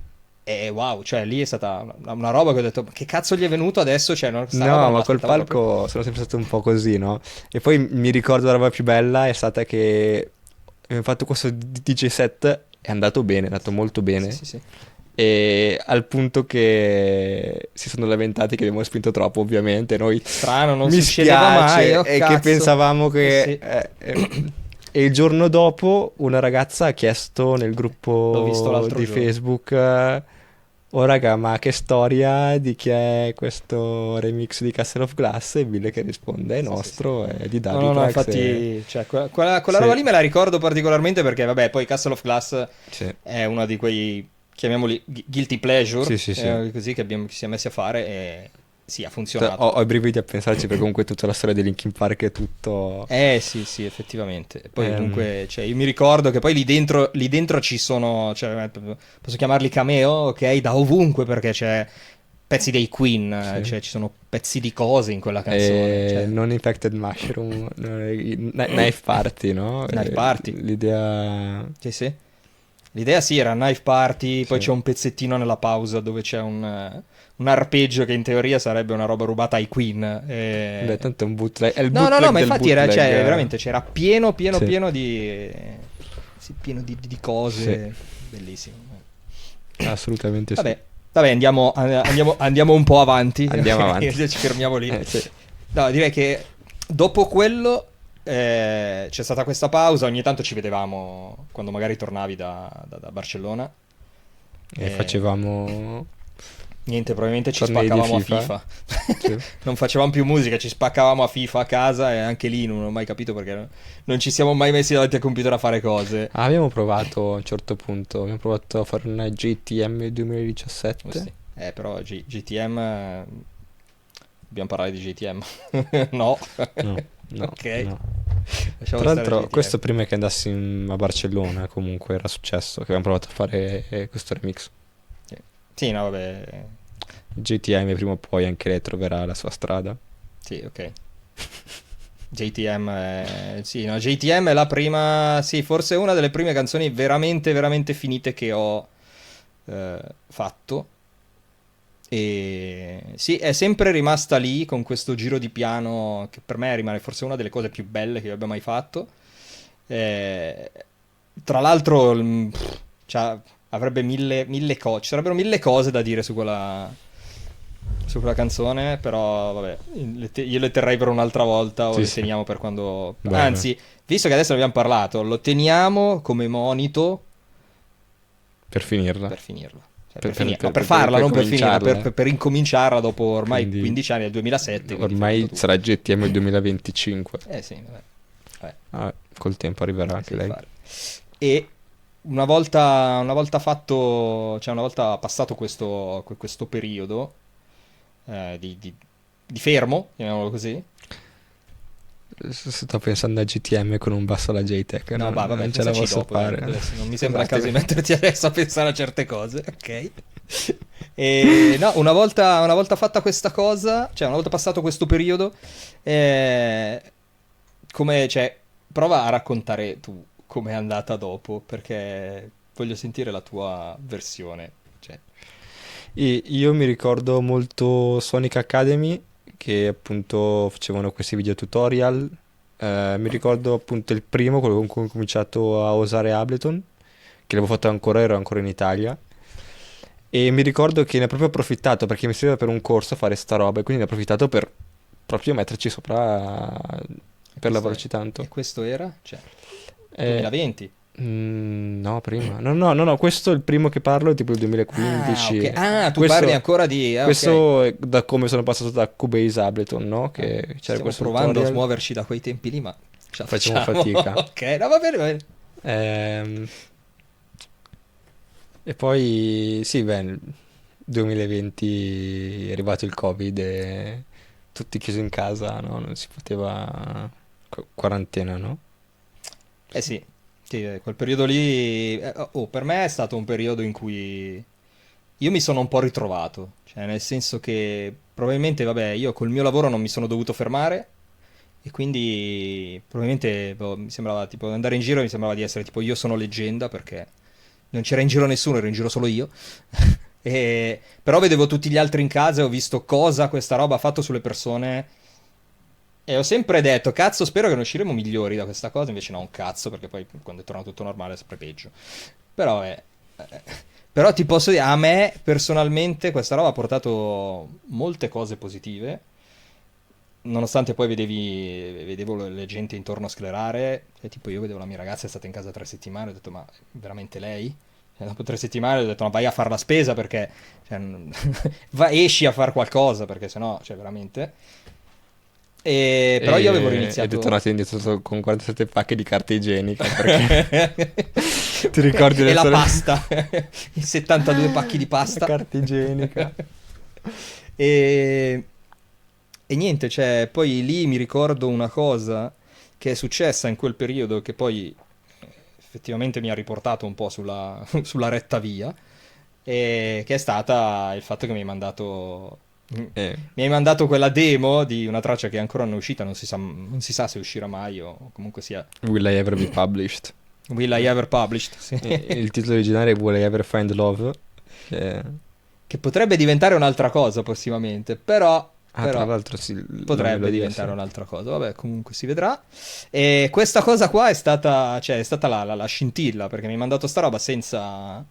[SPEAKER 1] e wow, cioè lì è stata una roba che ho detto, "Ma che cazzo gli è venuto adesso? Cioè, sta roba
[SPEAKER 2] No,
[SPEAKER 1] non
[SPEAKER 2] ma col
[SPEAKER 1] l'aspettavo proprio."
[SPEAKER 2] palco sono sempre stato un po' così, no? E poi mi ricordo la roba più bella è stata che abbiamo fatto questo DJ set, è andato bene, è andato molto
[SPEAKER 1] Sì,
[SPEAKER 2] bene.
[SPEAKER 1] sì, sì.
[SPEAKER 2] E al punto che si sono lamentati che abbiamo spinto troppo, ovviamente. Noi
[SPEAKER 1] Strano, non
[SPEAKER 2] mi
[SPEAKER 1] succedeva mai,
[SPEAKER 2] spiace,
[SPEAKER 1] oh
[SPEAKER 2] e che
[SPEAKER 1] cazzo.
[SPEAKER 2] pensavamo
[SPEAKER 1] Eh
[SPEAKER 2] che...
[SPEAKER 1] sì,
[SPEAKER 2] e il giorno dopo una ragazza ha chiesto nel
[SPEAKER 1] l'ho visto
[SPEAKER 2] gruppo
[SPEAKER 1] l'altro
[SPEAKER 2] di
[SPEAKER 1] giorno.
[SPEAKER 2] Facebook, oh raga, ma che storia di chi è questo remix di Castle of Glass? E Ville che risponde, è
[SPEAKER 1] Sì, sì, sì.
[SPEAKER 2] nostro, è di
[SPEAKER 1] No, no, no,
[SPEAKER 2] Davitrax. E...
[SPEAKER 1] infatti, cioè, quella roba
[SPEAKER 2] Sì,
[SPEAKER 1] lì me la ricordo particolarmente perché, vabbè, poi Castle of Glass
[SPEAKER 2] sì,
[SPEAKER 1] è uno di quei, chiamiamoli, guilty pleasure,
[SPEAKER 2] sì, sì, sì.
[SPEAKER 1] così che ci siamo messi a fare e sì, ha
[SPEAKER 2] Cioè, ho
[SPEAKER 1] funzionato.
[SPEAKER 2] i brividi a pensarci perché comunque tutta la storia di Linkin Park è tutto...
[SPEAKER 1] Sì, sì, effettivamente. E poi
[SPEAKER 2] ehm,
[SPEAKER 1] comunque, cioè, io mi ricordo che poi lì dentro ci sono, cioè, posso chiamarli cameo, ok, da ovunque perché c'è pezzi dei Queen,
[SPEAKER 2] sì.
[SPEAKER 1] cioè ci sono pezzi di cose in quella canzone, cioè,
[SPEAKER 2] Non Infected Mushroom, Knife Party, no?
[SPEAKER 1] Knife Party.
[SPEAKER 2] L'idea...
[SPEAKER 1] Sì, sì. L'idea sì era Knife Party, poi
[SPEAKER 2] Sì.
[SPEAKER 1] c'è un pezzettino nella pausa dove c'è un arpeggio che in teoria sarebbe una roba rubata ai Queen.
[SPEAKER 2] Beh, tanto è un bootleg, è il
[SPEAKER 1] No, no, no,
[SPEAKER 2] bootleg
[SPEAKER 1] ma
[SPEAKER 2] del
[SPEAKER 1] infatti era,
[SPEAKER 2] bootleg.
[SPEAKER 1] cioè, veramente c'era pieno, pieno,
[SPEAKER 2] Sì,
[SPEAKER 1] pieno di... Sì, pieno di
[SPEAKER 2] sì,
[SPEAKER 1] cose. Bellissimo.
[SPEAKER 2] assolutamente sì.
[SPEAKER 1] Vabbè, vabbè, andiamo un po' avanti.
[SPEAKER 2] Andiamo avanti.
[SPEAKER 1] Ci fermiamo lì.
[SPEAKER 2] Sì.
[SPEAKER 1] No, direi che dopo quello c'è stata questa pausa. Ogni tanto ci vedevamo quando magari tornavi da Barcellona.
[SPEAKER 2] E
[SPEAKER 1] E
[SPEAKER 2] facevamo
[SPEAKER 1] niente, probabilmente ci
[SPEAKER 2] tornei di
[SPEAKER 1] spaccavamo a
[SPEAKER 2] FIFA.
[SPEAKER 1] FIFA.
[SPEAKER 2] Sì.
[SPEAKER 1] Non facevamo più musica, ci spaccavamo a FIFA a casa e anche lì non ho mai capito perché non ci siamo mai messi davanti al computer a fare cose.
[SPEAKER 2] Abbiamo provato a un certo punto, abbiamo provato a fare una GTM
[SPEAKER 1] Osti.
[SPEAKER 2] 2017.
[SPEAKER 1] Però GTM... Dobbiamo parlare di GTM? No.
[SPEAKER 2] No, no,
[SPEAKER 1] Ok.
[SPEAKER 2] no.
[SPEAKER 1] Lasciamo
[SPEAKER 2] Tra
[SPEAKER 1] stare
[SPEAKER 2] l'altro,
[SPEAKER 1] GTM.
[SPEAKER 2] questo prima che andassi a Barcellona, comunque era successo che abbiamo provato a fare questo remix.
[SPEAKER 1] Sì, sì, no, vabbè.
[SPEAKER 2] GTM prima o poi anche lei troverà la sua strada.
[SPEAKER 1] Sì, ok. JTM, sì, no, JTM è la prima, sì, forse una delle prime canzoni veramente, veramente finite che ho fatto. E sì, è sempre rimasta lì con questo giro di piano che per me rimane forse una delle cose più belle che io abbia mai fatto. Eh, Tra l'altro, cioè, avrebbe mille cose, ci sarebbero mille cose da dire su quella canzone, però vabbè, io le terrei per un'altra volta o
[SPEAKER 2] Sì,
[SPEAKER 1] le
[SPEAKER 2] sì.
[SPEAKER 1] teniamo per quando...
[SPEAKER 2] Vai, vai.
[SPEAKER 1] Anzi, visto che adesso ne abbiamo parlato, lo teniamo come monito
[SPEAKER 2] Per finirla.
[SPEAKER 1] per finirla. Cioè,
[SPEAKER 2] Per,
[SPEAKER 1] per
[SPEAKER 2] per,
[SPEAKER 1] finire, no,
[SPEAKER 2] per,
[SPEAKER 1] per
[SPEAKER 2] per, per,
[SPEAKER 1] farla,
[SPEAKER 2] per
[SPEAKER 1] non per finirla,
[SPEAKER 2] cominciarla.
[SPEAKER 1] per incominciarla dopo ormai
[SPEAKER 2] Quindi
[SPEAKER 1] 15 anni, nel 2007, quindi fai
[SPEAKER 2] ormai
[SPEAKER 1] conto tu.
[SPEAKER 2] sarà GTM 2025.
[SPEAKER 1] Sì, vabbè. Vabbè,
[SPEAKER 2] Ah, col tempo arriverà
[SPEAKER 1] si
[SPEAKER 2] anche
[SPEAKER 1] deve
[SPEAKER 2] lei.
[SPEAKER 1] fare. E una volta fatto, cioè una volta passato questo periodo di fermo, chiamiamolo così.
[SPEAKER 2] Sto pensando a GTM con un basso alla JTech,
[SPEAKER 1] No, bah, vabbè,
[SPEAKER 2] non ce la
[SPEAKER 1] pensaci
[SPEAKER 2] posso
[SPEAKER 1] dopo, dai.
[SPEAKER 2] fare.
[SPEAKER 1] Adesso non mi sembra il caso di
[SPEAKER 2] Scusatemi.
[SPEAKER 1] metterti adesso a pensare a certe cose, ok? E no, una volta fatta questa cosa, cioè una volta passato questo periodo, eh, cioè, prova a raccontare tu com'è andata dopo, perché voglio sentire la tua versione. Cioè,
[SPEAKER 2] E io mi ricordo molto Sonic Academy, che appunto facevano questi video tutorial. Mi ricordo appunto il primo, quello con cui ho cominciato a usare Ableton, che l'avevo fatto ancora, ero ancora in Italia. E mi ricordo che ne ho proprio approfittato perché mi serviva per un corso fare sta roba e quindi ne ho approfittato per proprio metterci sopra
[SPEAKER 1] e
[SPEAKER 2] per
[SPEAKER 1] questo,
[SPEAKER 2] lavorarci tanto.
[SPEAKER 1] e questo era? Cioè,
[SPEAKER 2] Eh,
[SPEAKER 1] 2020.
[SPEAKER 2] no, prima. No, no, no, no, questo è il primo che parlo, è tipo il
[SPEAKER 1] Ah, ok.
[SPEAKER 2] 2015.
[SPEAKER 1] Ah, tu parli
[SPEAKER 2] Questo,
[SPEAKER 1] ancora di... ok.
[SPEAKER 2] questo è da come sono passato da Cubase Ableton, no?
[SPEAKER 1] Ah,
[SPEAKER 2] Che c'era
[SPEAKER 1] stiamo
[SPEAKER 2] questo
[SPEAKER 1] provando a
[SPEAKER 2] tutorial,
[SPEAKER 1] smuoverci da quei tempi lì, ma ce la
[SPEAKER 2] facciamo
[SPEAKER 1] facciamo.
[SPEAKER 2] fatica.
[SPEAKER 1] Ok, no, va bene, va bene.
[SPEAKER 2] Ehm, e poi, sì, beh, nel 2020 è arrivato il Covid e tutti chiusi in casa, no? Non si poteva... Quarantena, no?
[SPEAKER 1] Eh sì, sì, quel periodo lì, per me è stato un periodo in cui io mi sono un po' ritrovato, cioè nel senso che probabilmente, vabbè, io col mio lavoro non mi sono dovuto fermare e quindi probabilmente boh, mi sembrava tipo andare in giro, mi sembrava di essere tipo io sono leggenda perché non c'era in giro nessuno, ero in giro solo io. Però vedevo tutti gli altri in casa e ho visto cosa questa roba ha fatto sulle persone e ho sempre detto, cazzo, spero che ne usciremo migliori da questa cosa, invece no, un cazzo, perché poi quando è tornato tutto normale è sempre peggio. Però Però ti posso dire, a me personalmente questa roba ha portato molte cose positive, nonostante poi vedevo le gente intorno a sclerare, e tipo io vedevo la mia ragazza è stata in casa 3 settimane, ho detto ma veramente lei? E dopo 3 settimane ho detto ma vai a fare la spesa perché, cioè, esci a fare qualcosa perché sennò, cioè veramente. Però io avevo
[SPEAKER 2] E è
[SPEAKER 1] iniziato...
[SPEAKER 2] tornato indietro con 47 pacche di carta igienica perché ti ricordi
[SPEAKER 1] E
[SPEAKER 2] le
[SPEAKER 1] la
[SPEAKER 2] storie?
[SPEAKER 1] pasta, i 72 pacchi di
[SPEAKER 2] La
[SPEAKER 1] pasta.
[SPEAKER 2] carta igienica.
[SPEAKER 1] E, e niente, cioè, poi lì mi ricordo una cosa che è successa in quel periodo che poi effettivamente mi ha riportato un po' sulla retta via, e che è stata il fatto che
[SPEAKER 2] Eh,
[SPEAKER 1] mi hai mandato quella demo di una traccia che ancora non è uscita, non si sa se uscirà mai o comunque sia
[SPEAKER 2] Will I Ever Be Published?
[SPEAKER 1] Will I Ever Published, sì.
[SPEAKER 2] Il titolo originale è Will I Ever Find Love? Che...
[SPEAKER 1] Che potrebbe diventare un'altra cosa prossimamente, però,
[SPEAKER 2] Ah, tra
[SPEAKER 1] però
[SPEAKER 2] l'altro sì, la
[SPEAKER 1] potrebbe
[SPEAKER 2] melodia sì.
[SPEAKER 1] diventare un'altra cosa. Vabbè, comunque si vedrà. E questa cosa qua è stata, cioè, è stata la scintilla, perché mi hai mandato sta roba senza...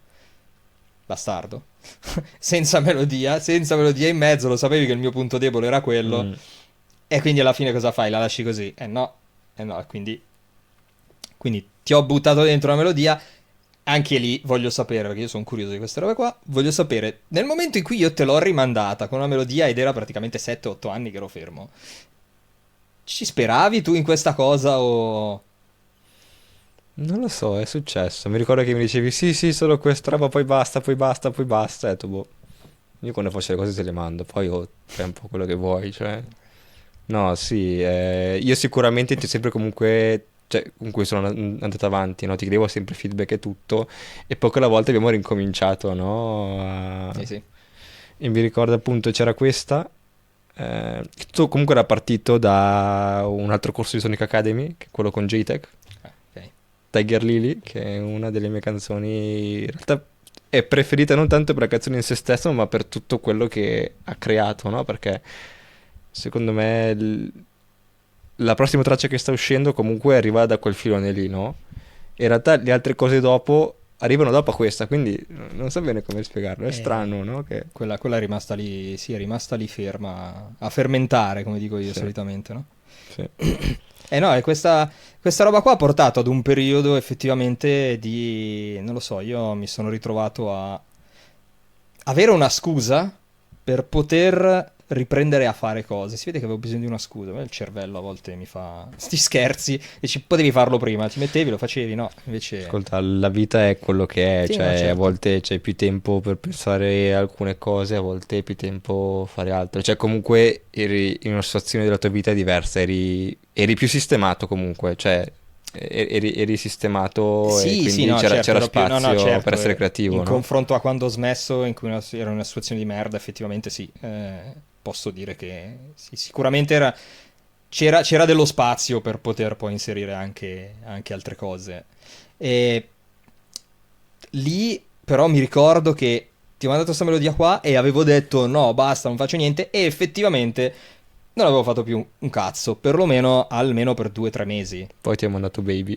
[SPEAKER 1] Bastardo. Senza melodia in mezzo, lo sapevi che il mio punto debole era quello.
[SPEAKER 2] Mm.
[SPEAKER 1] E quindi alla fine cosa fai? La lasci così? Eh no, quindi ti ho buttato dentro la melodia. Anche lì voglio sapere, perché io sono curioso di queste robe qua, voglio sapere, nel momento in cui io te l'ho rimandata con una melodia ed era praticamente 7-8 anni che ero fermo, ci speravi tu in questa cosa o...
[SPEAKER 2] Non lo so, è successo. Mi ricordo che mi dicevi sì, sì, solo questa roba, poi basta, poi basta, poi basta. E ho detto, boh, io quando faccio le cose te le mando, poi fai un po' quello che vuoi, cioè... No, sì, io sicuramente ti ho sempre comunque, cioè, comunque sono andato avanti, no? Ti chiedevo sempre feedback e tutto, e poi quella volta abbiamo rincominciato, no?
[SPEAKER 1] Sì, sì.
[SPEAKER 2] E mi ricordo appunto c'era questa, tutto comunque era partito da un altro corso di Sonic Academy, che è quello con JTech,
[SPEAKER 1] Ok.
[SPEAKER 2] Tiger Lily, che è una delle mie canzoni, in realtà è preferita non tanto per la canzone in se stessa, ma per tutto quello che ha creato, no? Perché secondo me la prossima traccia che sta uscendo comunque arriva da quel filone lì, no? In realtà le altre cose dopo arrivano dopo a questa, quindi non so bene come spiegarlo, è
[SPEAKER 1] E
[SPEAKER 2] strano, no? Che...
[SPEAKER 1] quella è rimasta lì, sì, è rimasta lì ferma a fermentare, come dico io
[SPEAKER 2] Sì,
[SPEAKER 1] solitamente, no?
[SPEAKER 2] sì.
[SPEAKER 1] Eh no, e questa roba qua ha portato ad un periodo effettivamente di... non lo so, io mi sono ritrovato a avere una scusa per poter riprendere a fare cose. Si vede che avevo bisogno di una scusa. Il cervello a volte mi fa sti scherzi e potevi farlo prima, ti mettevi, lo facevi, no? Invece...
[SPEAKER 2] Ascolta, la vita è quello che è,
[SPEAKER 1] Sì, no,
[SPEAKER 2] cioè a
[SPEAKER 1] certo.
[SPEAKER 2] volte c'hai più tempo per pensare a alcune cose, a volte hai più tempo a fare altro. Cioè comunque eri in una situazione della tua vita diversa, eri più sistemato comunque, cioè eri sistemato e
[SPEAKER 1] Sì, sì,
[SPEAKER 2] quindi
[SPEAKER 1] no, certo,
[SPEAKER 2] c'era
[SPEAKER 1] ero più... No, no,
[SPEAKER 2] spazio per
[SPEAKER 1] certo.
[SPEAKER 2] essere
[SPEAKER 1] In
[SPEAKER 2] creativo, no?
[SPEAKER 1] confronto a quando ho smesso, in cui ero in una situazione di merda, effettivamente sì. Posso dire che sì, sicuramente c'era dello spazio per poter poi inserire anche altre cose. E lì però mi ricordo che ti ho mandato questa melodia qua e avevo detto no, basta, non faccio niente e effettivamente non avevo fatto più un cazzo, perlomeno almeno per 2 o 3 mesi.
[SPEAKER 2] Poi ti ho mandato Baby,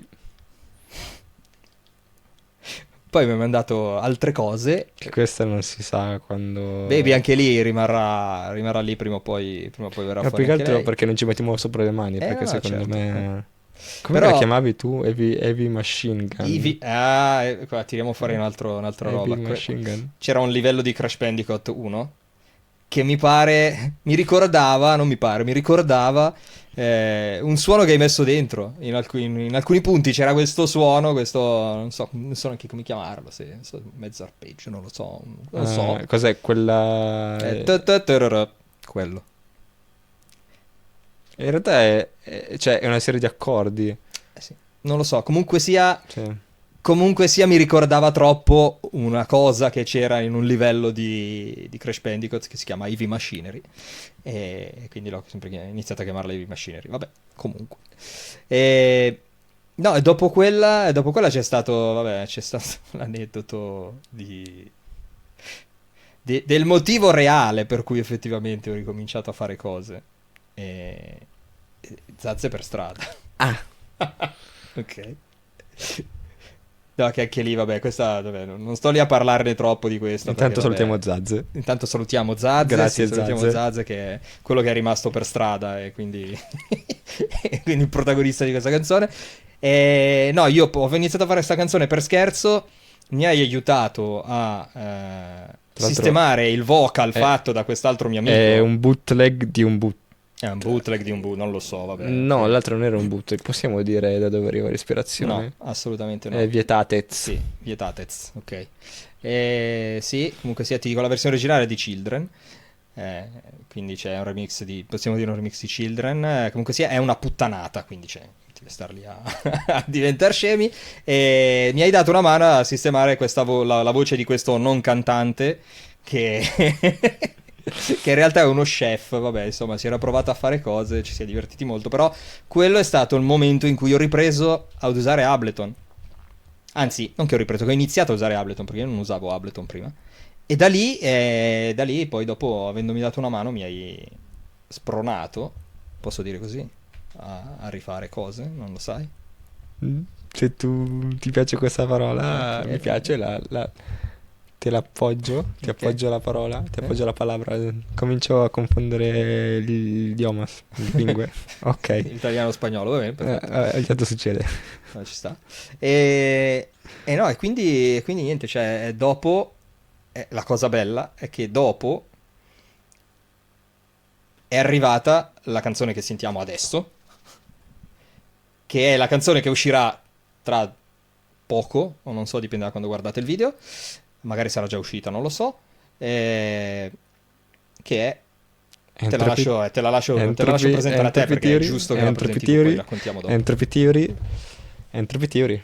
[SPEAKER 1] Poi mi ha mandato altre cose.
[SPEAKER 2] che questa non si sa
[SPEAKER 1] Baby
[SPEAKER 2] quando...
[SPEAKER 1] anche lì rimarrà lì prima o poi verrà
[SPEAKER 2] Ma più
[SPEAKER 1] fuori
[SPEAKER 2] che
[SPEAKER 1] anche
[SPEAKER 2] altro
[SPEAKER 1] lei.
[SPEAKER 2] perché non ci mettiamo sopra le mani,
[SPEAKER 1] No,
[SPEAKER 2] perché
[SPEAKER 1] no,
[SPEAKER 2] secondo
[SPEAKER 1] certo.
[SPEAKER 2] me... Come la
[SPEAKER 1] Però
[SPEAKER 2] chiamavi tu? Heavy Machine Gun?
[SPEAKER 1] qua tiriamo fuori un'altra
[SPEAKER 2] Heavy
[SPEAKER 1] roba.
[SPEAKER 2] Machine Gun?
[SPEAKER 1] C'era un livello di Crash Bandicoot 1 che mi pare, mi ricordava, non mi pare, mi ricordava un suono che hai messo dentro. In alcuni punti c'era questo suono, non so neanche come chiamarlo, se, non so, mezzo arpeggio, non lo so, non lo so.
[SPEAKER 2] Cos'è quella...
[SPEAKER 1] Quello.
[SPEAKER 2] In realtà cioè, è una serie di accordi.
[SPEAKER 1] Sì. Non lo so, comunque sia,
[SPEAKER 2] Cioè,
[SPEAKER 1] mi ricordava troppo una cosa che c'era in un livello di Crash Bandicoot che si chiama Heavy Machinery. E quindi l'ho sempre iniziato a chiamarla Heavy Machinery. Vabbè, comunque. E... No, e dopo quella c'è stato l'aneddoto del motivo reale per cui effettivamente ho ricominciato a fare cose. E zazze per strada.
[SPEAKER 2] ah,
[SPEAKER 1] Ok. No, che anche lì, vabbè, questa, vabbè, non sto lì a parlarne troppo di questo.
[SPEAKER 2] Intanto
[SPEAKER 1] perché, vabbè,
[SPEAKER 2] salutiamo Zazze.
[SPEAKER 1] intanto salutiamo Zazze,
[SPEAKER 2] Grazie,
[SPEAKER 1] sì, salutiamo
[SPEAKER 2] Zazze.
[SPEAKER 1] Zazze, che è quello che è rimasto per strada e quindi, e quindi il protagonista di questa canzone. E, no, io ho iniziato a fare questa canzone per scherzo, mi hai aiutato a
[SPEAKER 2] Tra l'altro
[SPEAKER 1] sistemare il vocal
[SPEAKER 2] è,
[SPEAKER 1] fatto da quest'altro mio
[SPEAKER 2] è
[SPEAKER 1] amico.
[SPEAKER 2] un bootleg di un bootleg.
[SPEAKER 1] È un bootleg di un boot, non lo so, vabbè.
[SPEAKER 2] No, l'altro non era un bootleg. Possiamo dire da dove arriva
[SPEAKER 1] No,
[SPEAKER 2] l'ispirazione?
[SPEAKER 1] assolutamente
[SPEAKER 2] È
[SPEAKER 1] no.
[SPEAKER 2] vietatez.
[SPEAKER 1] Sì, vietatez, ok. Sì, comunque sia, ti dico, la versione originale è di Children, quindi c'è un remix di, possiamo dire un remix di Children, comunque sia, è una puttanata, quindi c'è, deve star lì a, a diventare scemi, e mi hai dato una mano a sistemare questa la voce di questo non cantante, che... che in realtà è uno chef, vabbè, insomma, si era provato a fare cose, ci si è divertiti molto, però quello è stato il momento in cui ho ripreso ad usare Ableton. Anzi, non che ho ripreso, che ho iniziato a usare Ableton, perché io non usavo Ableton prima. E da lì poi dopo, avendomi dato una mano, mi hai spronato, posso dire così, a rifare cose, non lo sai?
[SPEAKER 2] Mm. Se tu ti piace questa parola,
[SPEAKER 1] Ok,
[SPEAKER 2] mi piace, te l'appoggio, ti
[SPEAKER 1] ok.
[SPEAKER 2] appoggio la parola, ti appoggio la palabra. Comincio a confondere gli idiomas, il lingue. Ok.
[SPEAKER 1] Italiano-spagnolo, va bene, perfetto.
[SPEAKER 2] Ogni tanto succede.
[SPEAKER 1] No, ci sta. E no, e quindi niente, cioè, dopo, la cosa bella è che dopo è arrivata la canzone che sentiamo adesso, che è la canzone che uscirà tra poco, o non so, dipende da quando guardate il video, magari sarà già uscita, non lo so, che è... Te la lascio presentare a te perché è giusto che la presenti tu, poi raccontiamo dopo.
[SPEAKER 2] Entropy Theory. Entropy Theory.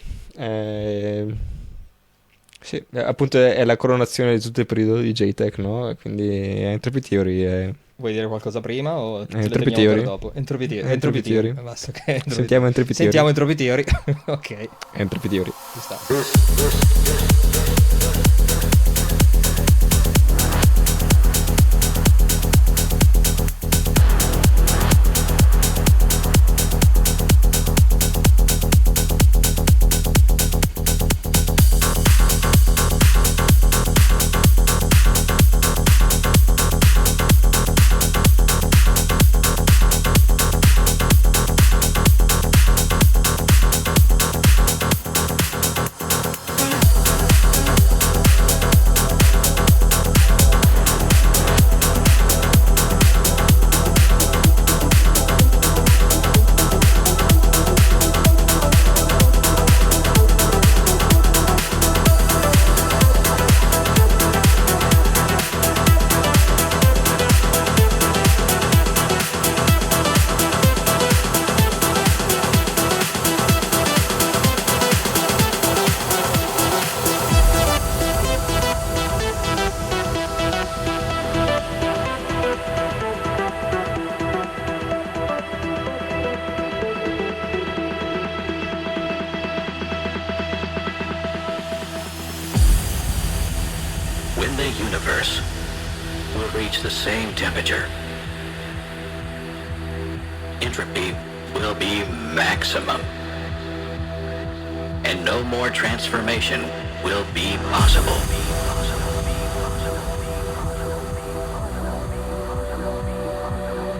[SPEAKER 2] Sì, appunto è la coronazione di tutto il periodo di J-Tech, no? Quindi Entropy Theory è...
[SPEAKER 1] Vuoi dire qualcosa prima o te le
[SPEAKER 2] Entropy
[SPEAKER 1] teniamo per
[SPEAKER 2] Theory.
[SPEAKER 1] dopo? Entropy Theory.
[SPEAKER 2] Entropy Theory.
[SPEAKER 1] Basta, ok, Entropy
[SPEAKER 2] Sentiamo
[SPEAKER 1] Theory.
[SPEAKER 2] Entropy Theory.
[SPEAKER 1] Sentiamo Entropy Theory. Ok,
[SPEAKER 2] Entropy Theory.
[SPEAKER 1] ci sta.
[SPEAKER 3] When the universe will reach the same temperature, entropy will be maximum, and no more transformation will be possible.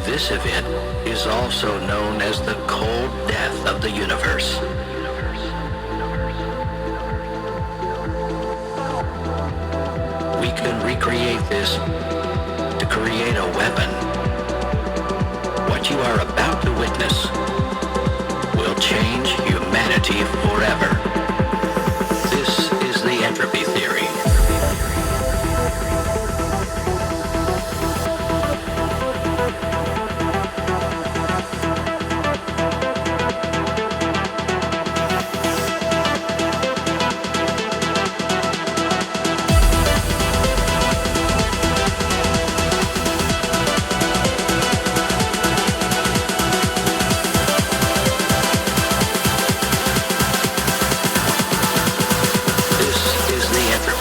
[SPEAKER 3] This event is also known as the cold death of the universe. We can recreate this to create a weapon. What you are about to witness will change humanity forever. This is the entropy theory. This is the entropy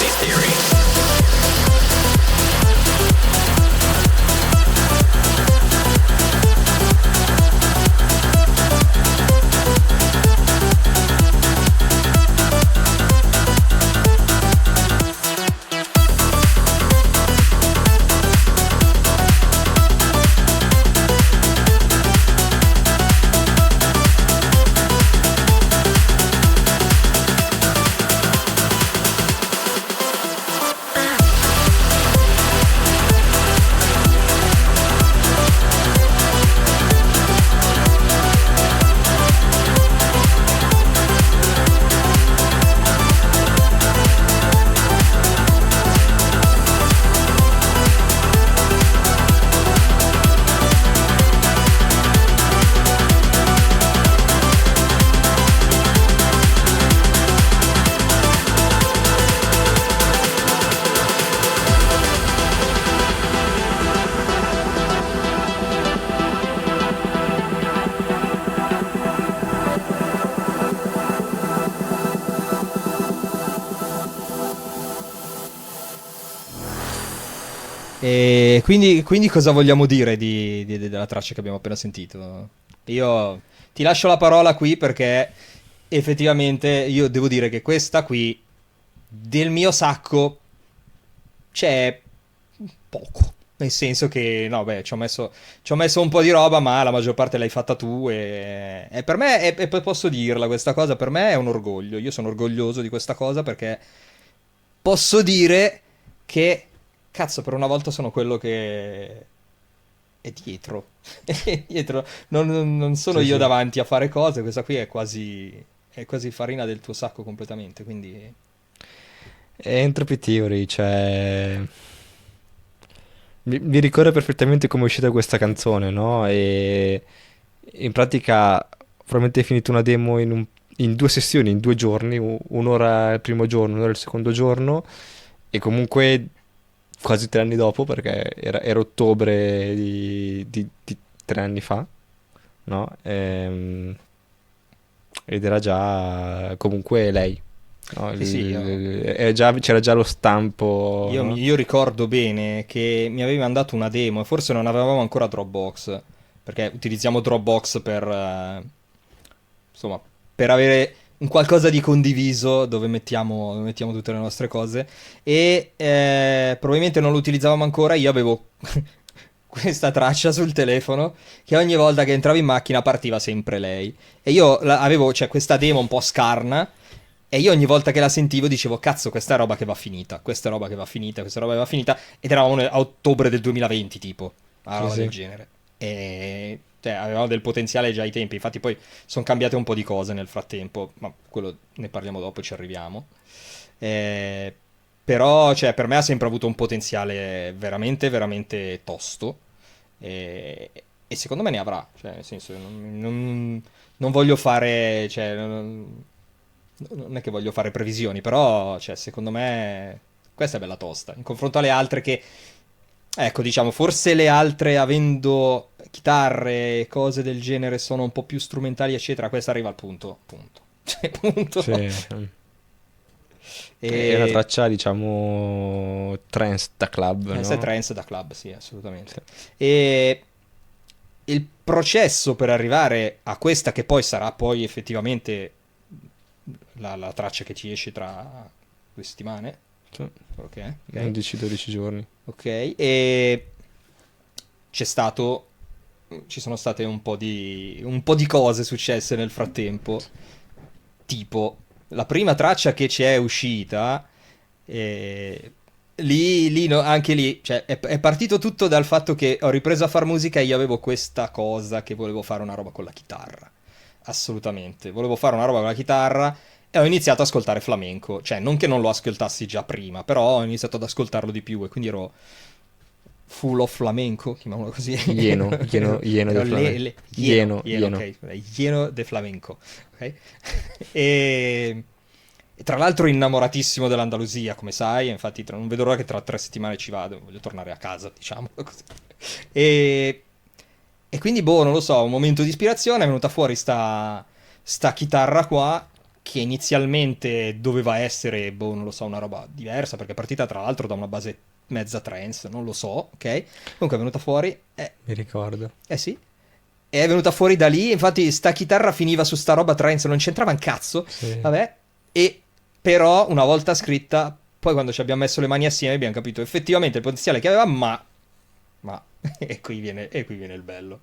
[SPEAKER 1] E quindi cosa vogliamo dire della traccia che abbiamo appena sentito? Io ti lascio la parola qui perché effettivamente io devo dire che questa qui del mio sacco c'è poco. Nel senso che, no, beh, ci ho messo un po' di roba, ma la maggior parte l'hai fatta tu. E per me, e poi posso dirla questa cosa, per me è un orgoglio. Io sono orgoglioso di questa cosa perché posso dire che, cazzo, per una volta sono quello che è dietro. È dietro. Non sono
[SPEAKER 2] Sì,
[SPEAKER 1] io
[SPEAKER 2] sì.
[SPEAKER 1] davanti a fare cose, questa qui è quasi farina del tuo sacco completamente. Quindi,
[SPEAKER 2] È Entropy Theory, cioè... Mi ricordo perfettamente come è uscita questa canzone, no? E in pratica probabilmente hai finito una demo in due sessioni, in 2 giorni, un'ora il primo giorno, un'ora il secondo giorno, e comunque quasi 3 anni dopo, perché era ottobre di 3 anni fa, no? Ed era già comunque lei, no?
[SPEAKER 1] sì, sì,
[SPEAKER 2] C'era già lo stampo, no?
[SPEAKER 1] io ricordo bene che mi avevi mandato una demo e forse non avevamo ancora Dropbox, perché utilizziamo Dropbox insomma, per avere un qualcosa di condiviso dove mettiamo tutte le nostre cose e probabilmente non lo utilizzavamo ancora, io avevo questa traccia sul telefono che ogni volta che entravo in macchina partiva sempre lei e io avevo, cioè, questa demo un po' scarna e io ogni volta che la sentivo dicevo, cazzo, questa è roba che va finita, questa è roba che va finita, questa è roba che va finita. Ed eravamo a ottobre del 2020, tipo, una
[SPEAKER 2] Sì,
[SPEAKER 1] roba del
[SPEAKER 2] sì.
[SPEAKER 1] genere. E cioè, avevamo del potenziale già ai tempi. Infatti poi sono cambiate un po' di cose nel frattempo, ma quello ne parliamo dopo, ci arriviamo. Eh, però, cioè, per me ha sempre avuto un potenziale veramente, veramente tosto. E secondo me ne avrà. Cioè, nel senso, non voglio fare, cioè, non è che voglio fare previsioni, però, cioè, secondo me questa è bella tosta. In confronto alle altre che, ecco, diciamo, forse le altre avendo chitarre e cose del genere sono un po' più strumentali, eccetera, questa arriva al punto, punto. Cioè, punto.
[SPEAKER 2] Sì. È una
[SPEAKER 1] E
[SPEAKER 2] traccia, diciamo, trance da club,
[SPEAKER 1] questa è
[SPEAKER 2] no?
[SPEAKER 1] trance da club, sì, assolutamente.
[SPEAKER 2] Sì.
[SPEAKER 1] E il processo per arrivare a questa che poi sarà poi effettivamente la traccia che ci esce tra 2 settimane.
[SPEAKER 2] Sì.
[SPEAKER 1] Ok, ok.
[SPEAKER 2] 11-12 giorni.
[SPEAKER 1] Ok, e c'è stato, ci sono state un po' di cose successe nel frattempo, tipo la prima traccia che ci è uscita, eh, anche lì, cioè, è partito tutto dal fatto che ho ripreso a far musica e io avevo questa cosa che volevo fare una roba con la chitarra, assolutamente, volevo fare una roba con la chitarra. E ho iniziato ad ascoltare flamenco, cioè non che non lo ascoltassi già prima, però ho iniziato ad ascoltarlo di più e quindi ero full of flamenco, chiamiamolo così.
[SPEAKER 2] Ieno
[SPEAKER 1] Ero
[SPEAKER 2] del flamenco. Ieno.
[SPEAKER 1] ok, ieno de flamenco, ok? E, e tra l'altro innamoratissimo dell'Andalusia, come sai, infatti non vedo l'ora che tra 3 settimane ci vado, voglio tornare a casa, diciamo così. E, e quindi, boh, non lo so, un momento di ispirazione, è venuta fuori sta chitarra qua, che inizialmente doveva essere, boh, non lo so, una roba diversa, perché è partita tra l'altro da una base mezza trance, non lo so, ok? Comunque è venuta fuori,
[SPEAKER 2] Mi ricordo.
[SPEAKER 1] sì, e è venuta fuori da lì, infatti sta chitarra finiva su sta roba trance, non c'entrava un cazzo,
[SPEAKER 2] Sì.
[SPEAKER 1] vabbè, e però una volta scritta, poi quando ci abbiamo messo le mani assieme abbiamo capito effettivamente il potenziale che aveva, ma e qui viene il bello.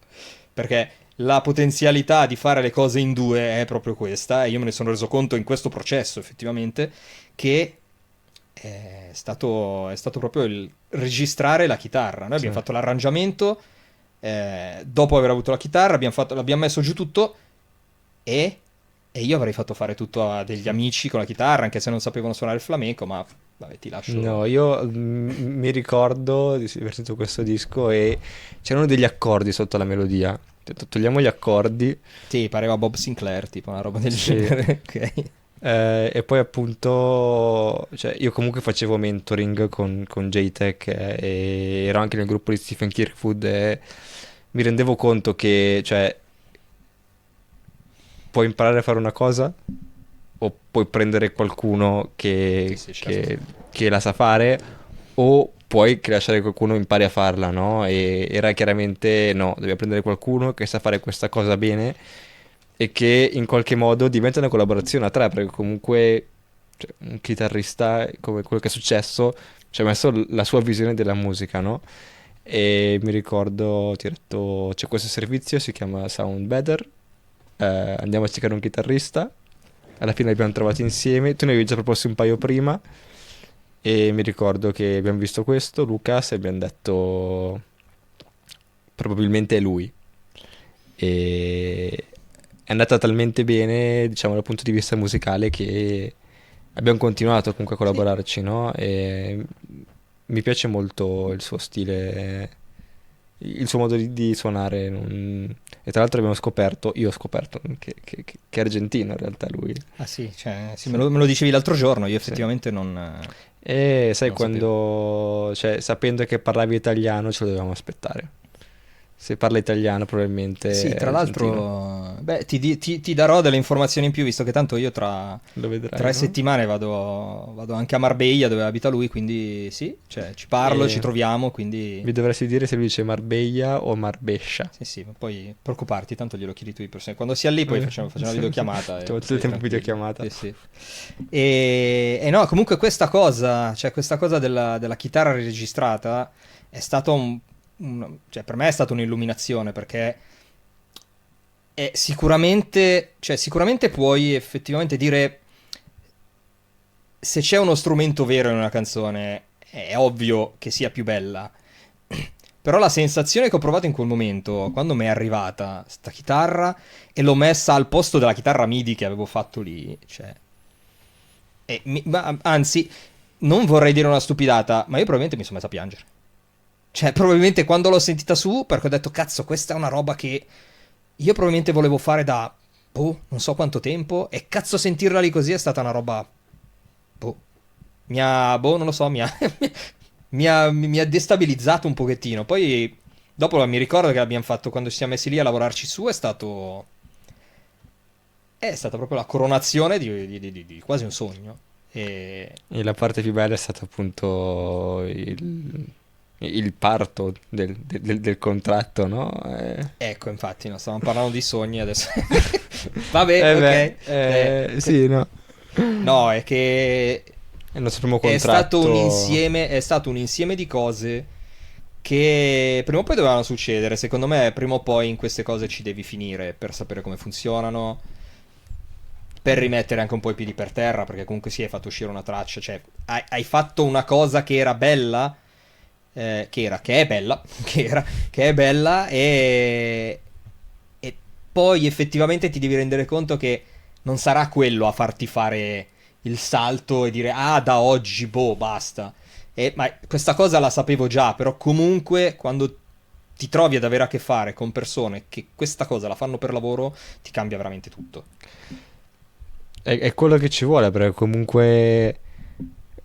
[SPEAKER 1] Perché la potenzialità di fare le cose in due è proprio questa, e io me ne sono reso conto in questo processo, effettivamente, che è stato proprio il registrare la chitarra. Noi
[SPEAKER 2] Sì.
[SPEAKER 1] abbiamo fatto l'arrangiamento, dopo aver avuto la chitarra, l'abbiamo messo giù tutto, e, e io avrei fatto fare tutto a degli amici con la chitarra, anche se non sapevano suonare il flamenco, ma vabbè, ti lascio.
[SPEAKER 2] No, io mi ricordo di aver sentito questo disco e c'erano degli accordi sotto la melodia. Ho detto, togliamo gli accordi.
[SPEAKER 1] Sì, pareva Bob Sinclair, tipo una roba del
[SPEAKER 2] Sì.
[SPEAKER 1] genere. Ok.
[SPEAKER 2] E poi appunto, cioè, io comunque facevo mentoring con JTech e ero anche nel gruppo di Stephen Kirkwood e mi rendevo conto che, cioè, puoi imparare a fare una cosa o puoi prendere qualcuno
[SPEAKER 1] Sì, sì, certo.
[SPEAKER 2] che la sa fare o puoi che lasciare che qualcuno impari a farla, no? E era chiaramente no, devi prendere qualcuno che sa fare questa cosa bene e che in qualche modo diventa una collaborazione a tre, perché comunque cioè, un chitarrista come quello che è successo ci ha messo la sua visione della musica, no? E mi ricordo, ti ho detto, c'è questo servizio, si chiama Sound Better, andiamo a cercare un chitarrista, alla fine li abbiamo trovati insieme, tu ne avevi già proposti un paio prima, e mi ricordo che abbiamo visto questo, Lucas, e abbiamo detto probabilmente è lui. E è andata talmente bene, diciamo, dal punto di vista musicale che abbiamo continuato comunque a
[SPEAKER 1] Sì.
[SPEAKER 2] collaborarci, no? E mi piace molto il suo stile, il suo modo di suonare. E tra l'altro abbiamo scoperto, io ho scoperto che è argentino in realtà lui.
[SPEAKER 1] Ah sì, cioè, sì,
[SPEAKER 2] Sì,
[SPEAKER 1] me lo dicevi l'altro giorno, io
[SPEAKER 2] sì.
[SPEAKER 1] effettivamente
[SPEAKER 2] E sai
[SPEAKER 1] non sapevo.
[SPEAKER 2] quando, cioè, sapendo che parlavi italiano, ce lo dovevamo aspettare. Se parla italiano, probabilmente
[SPEAKER 1] Sì,
[SPEAKER 2] è
[SPEAKER 1] tra
[SPEAKER 2] argentino.
[SPEAKER 1] l'altro, beh, ti darò delle informazioni in più, visto che tanto io tra
[SPEAKER 2] Lo vedrai,
[SPEAKER 1] 3 settimane vado anche a Marbella, dove abita lui, quindi sì, cioè, ci parlo, ci
[SPEAKER 2] e
[SPEAKER 1] troviamo, quindi
[SPEAKER 2] mi dovresti dire se lui dice Marbella o Marbescia.
[SPEAKER 1] sì, sì, ma poi preoccuparti, tanto glielo chiedi tu di persona. Quando sia lì poi facciamo una videochiamata
[SPEAKER 2] Facciamo
[SPEAKER 1] e
[SPEAKER 2] tutto il
[SPEAKER 1] stai
[SPEAKER 2] tempo
[SPEAKER 1] tranquillo.
[SPEAKER 2] videochiamata.
[SPEAKER 1] Sì, sì. E no, comunque questa cosa, cioè questa cosa della chitarra registrata è stato cioè per me è stata un'illuminazione, perché è sicuramente, cioè sicuramente puoi effettivamente dire se c'è uno strumento vero in una canzone è ovvio che sia più bella. Però la sensazione che ho provato in quel momento, quando mi è arrivata sta chitarra e l'ho messa al posto della chitarra MIDI che avevo fatto lì, cioè... anzi, non vorrei dire una stupidata, ma io probabilmente mi sono messo a piangere. Cioè, probabilmente quando l'ho sentita su, perché ho detto, cazzo, questa è una roba che io probabilmente volevo fare da, boh, non so quanto tempo, e cazzo sentirla lì così è stata una roba, boh, boh, non lo so, mi ha destabilizzato un pochettino. Poi, dopo mi ricordo che l'abbiamo fatto quando ci siamo messi lì a lavorarci su, è stata proprio la coronazione di quasi un sogno. E
[SPEAKER 2] E la parte più bella è stato appunto il parto del contratto, no?
[SPEAKER 1] ecco, infatti, no, stavamo parlando di sogni adesso. Vabbè,
[SPEAKER 2] Eh
[SPEAKER 1] ok.
[SPEAKER 2] beh, sì, no.
[SPEAKER 1] No, è che
[SPEAKER 2] È il nostro primo
[SPEAKER 1] è stato un
[SPEAKER 2] contratto.
[SPEAKER 1] insieme, è stato un insieme di cose che prima o poi dovevano succedere. Secondo me, prima o poi in queste cose ci devi finire per sapere come funzionano, per rimettere anche un po' i piedi per terra, perché comunque sì, hai fatto uscire una traccia, cioè hai fatto una cosa che era bella, che è bella, che è bella e poi effettivamente ti devi rendere conto che non sarà quello a farti fare il salto e dire ah da oggi boh basta. Ma questa cosa la sapevo già, però comunque quando ti trovi ad avere a che fare con persone che questa cosa la fanno per lavoro, ti cambia veramente tutto.
[SPEAKER 2] È quello che ci vuole, perché comunque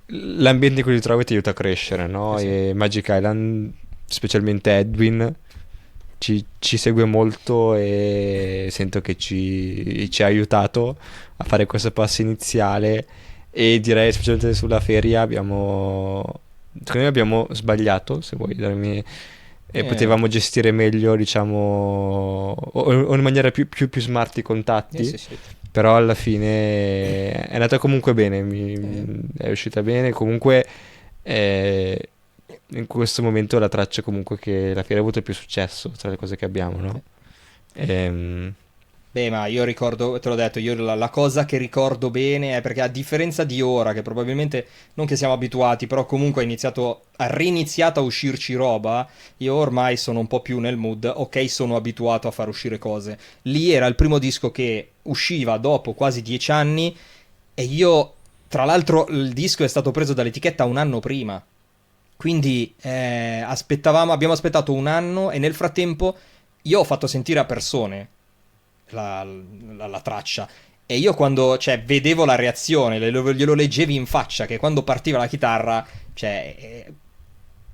[SPEAKER 2] l'ambiente in cui ti trovi ti aiuta a crescere,
[SPEAKER 1] Sì,
[SPEAKER 2] no?
[SPEAKER 1] sì.
[SPEAKER 2] E Magic Island, specialmente Edwin, ci segue molto e sento che ci ha aiutato a fare questo passo iniziale e direi specialmente sulla feria secondo me abbiamo sbagliato, se vuoi darmi, e
[SPEAKER 1] Eh,
[SPEAKER 2] potevamo gestire meglio, diciamo, o in maniera più smart i contatti.
[SPEAKER 1] sì, sì.
[SPEAKER 2] Però alla fine è andata comunque bene,
[SPEAKER 1] Eh,
[SPEAKER 2] è uscita bene. Comunque eh, in questo momento è la traccia comunque che la fiera ha avuto più successo tra le cose che abbiamo, no?
[SPEAKER 1] eh.
[SPEAKER 2] Ehm,
[SPEAKER 1] Beh, ma io ricordo, te l'ho detto, io la cosa che ricordo bene è perché a differenza di ora, che probabilmente non che siamo abituati, però comunque ha riniziato a uscirci roba, io ormai sono un po' più nel mood, ok, sono abituato a far uscire cose. Lì era il primo disco che usciva dopo quasi 10 anni e io, tra l'altro, il disco è stato preso dall'etichetta un anno prima. Quindi abbiamo aspettato un anno e nel frattempo io ho fatto sentire a persone la traccia. E io quando, cioè, vedevo la reazione, glielo leggevi in faccia, che quando partiva la chitarra, cioè,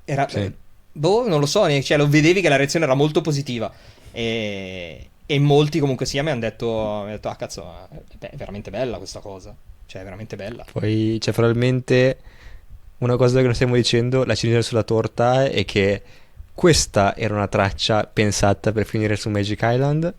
[SPEAKER 1] era...
[SPEAKER 2] sì.
[SPEAKER 1] boh, non lo so, cioè, lo vedevi che la reazione era molto positiva. E molti comunque sia mi hanno detto, ah cazzo, è veramente bella questa cosa. Cioè, è veramente bella.
[SPEAKER 2] Poi, cioè, probabilmente una cosa che non stiamo dicendo, la ciliegina sulla torta, è che questa era una traccia pensata per finire su Magic Island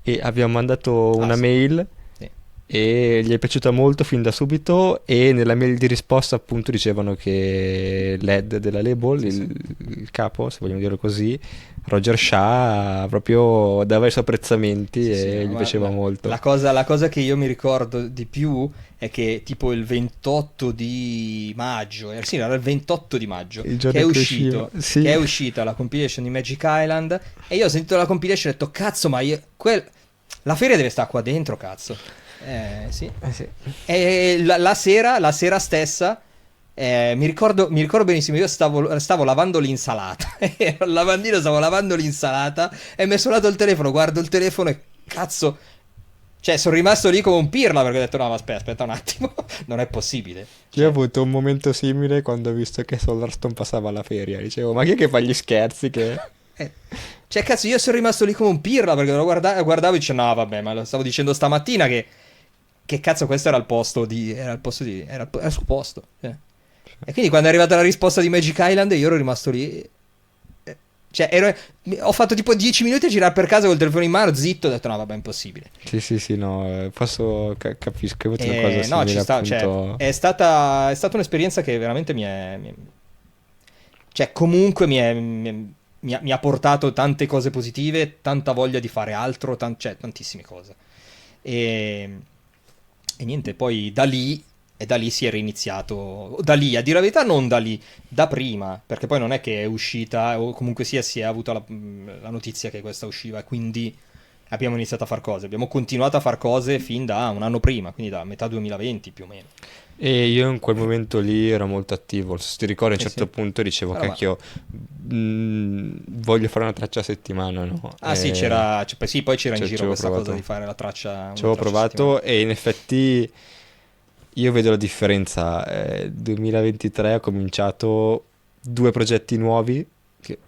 [SPEAKER 2] e abbiamo mandato una
[SPEAKER 1] sì.
[SPEAKER 2] mail
[SPEAKER 1] Sì.
[SPEAKER 2] e gli è piaciuta molto fin da subito, e nella mail di risposta appunto dicevano che l'head della label, il capo, se vogliamo dirlo così, Roger Shah, proprio dava i suoi apprezzamenti
[SPEAKER 1] Sì,
[SPEAKER 2] e
[SPEAKER 1] sì,
[SPEAKER 2] gli
[SPEAKER 1] ma
[SPEAKER 2] piaceva molto.
[SPEAKER 1] la cosa che io mi ricordo di più è che tipo il 28 di maggio, sì, era il 28 di maggio,
[SPEAKER 2] Il giorno che usciva, sì.
[SPEAKER 1] che è uscita la compilation di Magic Island, e io ho sentito la compilation e ho detto, cazzo, ma la feria deve stare qua dentro, cazzo. Sì.
[SPEAKER 2] Sì.
[SPEAKER 1] E la sera stessa, mi ricordo benissimo, io stavo lavando l'insalata, ero al lavandino, stavo lavando l'insalata e mi è suonato il telefono, guardo il telefono e cazzo, cioè sono rimasto lì come un pirla perché ho detto no, ma aspetta un attimo, non è possibile.
[SPEAKER 2] Io ho avuto un momento simile quando ho visto che Solarstone passava alla feria. Dicevo, ma chi è che fa gli scherzi?
[SPEAKER 1] Cioè cazzo, io sono rimasto lì come un pirla perché lo guardavo e dicevo no vabbè, ma lo stavo dicendo stamattina che cazzo questo era era il suo posto. E quindi quando è arrivata la risposta di Magic Island io ero rimasto lì. Cioè, ho fatto tipo 10 minuti a girare per casa col telefono in mano, zitto, ho detto no, vabbè, è impossibile.
[SPEAKER 2] Sì, no, capisco, è una cosa
[SPEAKER 1] No,
[SPEAKER 2] simile,
[SPEAKER 1] ci sta,
[SPEAKER 2] appunto.
[SPEAKER 1] cioè, è stata un'esperienza che veramente cioè, comunque mi ha portato tante cose positive, tanta voglia di fare altro, cioè, tantissime cose. E niente, poi da lì si era iniziato, da lì, a dire la verità non da lì, da prima, perché poi non è che è uscita, o comunque sia si è avuta la notizia che questa usciva, e quindi abbiamo iniziato a far cose, abbiamo continuato a far cose fin da un anno prima, quindi da metà 2020 più o meno.
[SPEAKER 2] E io in quel momento lì ero molto attivo, se ti ricordi a un certo
[SPEAKER 1] Sì.
[SPEAKER 2] punto dicevo,
[SPEAKER 1] Allora,
[SPEAKER 2] cacchio, voglio fare una traccia a settimana, no?
[SPEAKER 1] Ah sì, sì, poi c'era in giro questa cosa di fare la traccia.
[SPEAKER 2] Ci avevo provato e in effetti io vedo la differenza. 2023 ho cominciato 2 progetti nuovi, che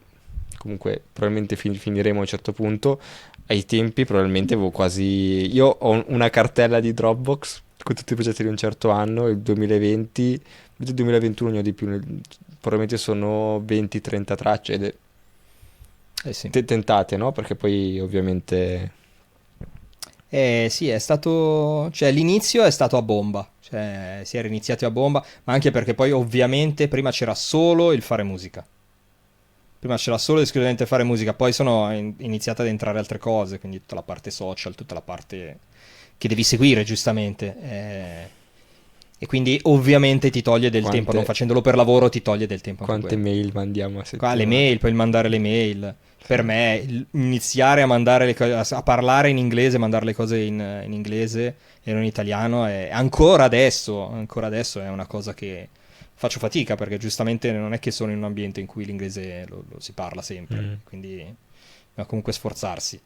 [SPEAKER 2] comunque probabilmente finiremo a un certo punto. Ai tempi probabilmente avevo quasi... Io ho una cartella di Dropbox con tutti i progetti di un certo anno, il 2020, il 2021 ne ho di più, probabilmente sono 20-30 tracce ed è
[SPEAKER 1] Sì.
[SPEAKER 2] tentate, no? Perché poi ovviamente...
[SPEAKER 1] Sì, è stato... Cioè, l'inizio è stato a bomba. Cioè, si era iniziati a bomba, ma anche perché poi ovviamente prima c'era solo il fare musica. Prima c'era solo ed esclusivamente fare musica, poi sono iniziate ad entrare altre cose, quindi tutta la parte social, tutta la parte che devi seguire, giustamente. E quindi ovviamente ti toglie del tempo, non facendolo per lavoro ti toglie del tempo.
[SPEAKER 2] Quante mail mandiamo a settimana?
[SPEAKER 1] Le mail, poi il mandare le mail. Per me, iniziare a mandare le cose, a parlare in inglese, mandare le cose in inglese e non in italiano, ancora adesso è una cosa che faccio fatica, perché giustamente non è che sono in un ambiente in cui l'inglese lo si parla sempre, quindi bisogna comunque sforzarsi.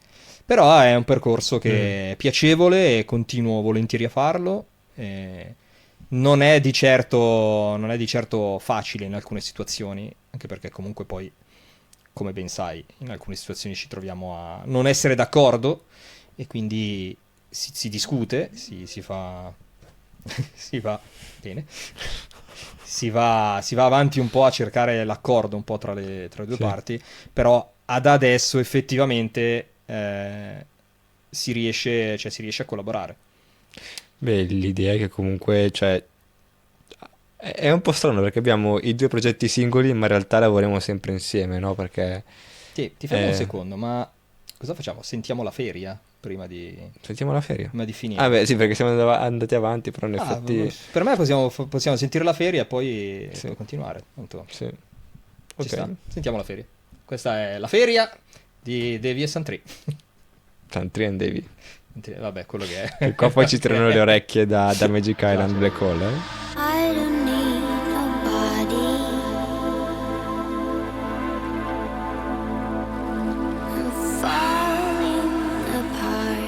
[SPEAKER 1] Però è un percorso che è piacevole e continuo volentieri a farlo. Non è di certo facile in alcune situazioni, anche perché comunque poi, come ben sai, in alcune situazioni ci troviamo a non essere d'accordo e quindi si discute, si fa bene, si va avanti un po' a cercare l'accordo un po' tra le due parti, però ad adesso effettivamente si riesce a collaborare.
[SPEAKER 2] Beh, l'idea è che comunque, cioè, è un po' strano perché abbiamo i 2 progetti singoli, ma in realtà lavoriamo sempre insieme, no? Perché...
[SPEAKER 1] Ti fermo un secondo, ma cosa facciamo? Sentiamo la feria prima di
[SPEAKER 2] Sentiamo la feria.
[SPEAKER 1] finire.
[SPEAKER 2] Ah beh, sì, perché siamo andati avanti, però in effetti...
[SPEAKER 1] Per me possiamo sentire la feria e poi continuare. Tanto
[SPEAKER 2] Sì.
[SPEAKER 1] ci
[SPEAKER 2] Ok.
[SPEAKER 1] sta. Sentiamo la feria. Questa è la feria di Davy e Santri.
[SPEAKER 2] Santri and Davy.
[SPEAKER 1] Vabbè, quello che è.
[SPEAKER 2] E qua poi ci tirano le orecchie da Magic Island Black Hole,
[SPEAKER 4] I don't need nobody. I'm falling apart.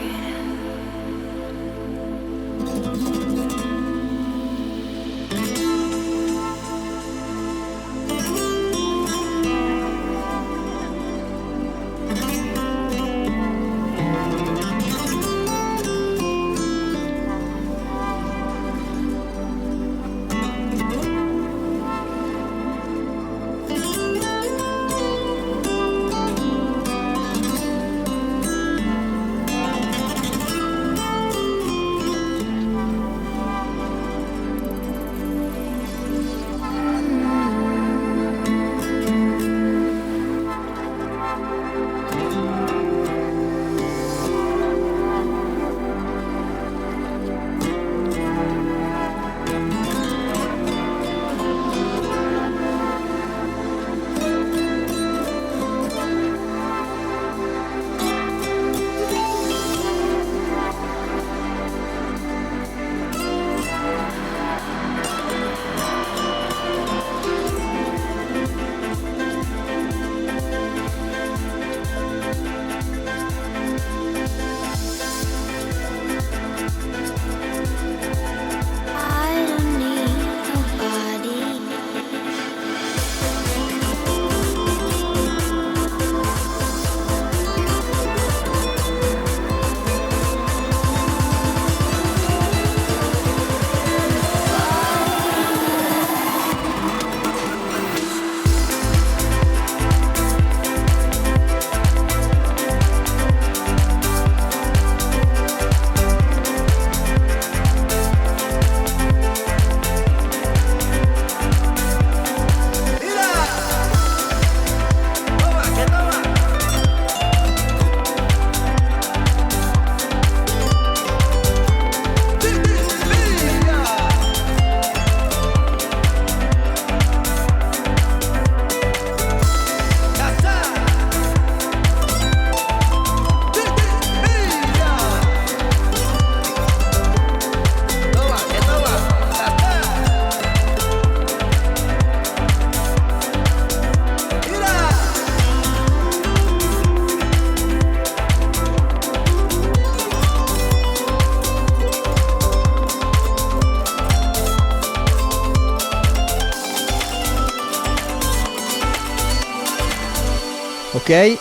[SPEAKER 1] Ok,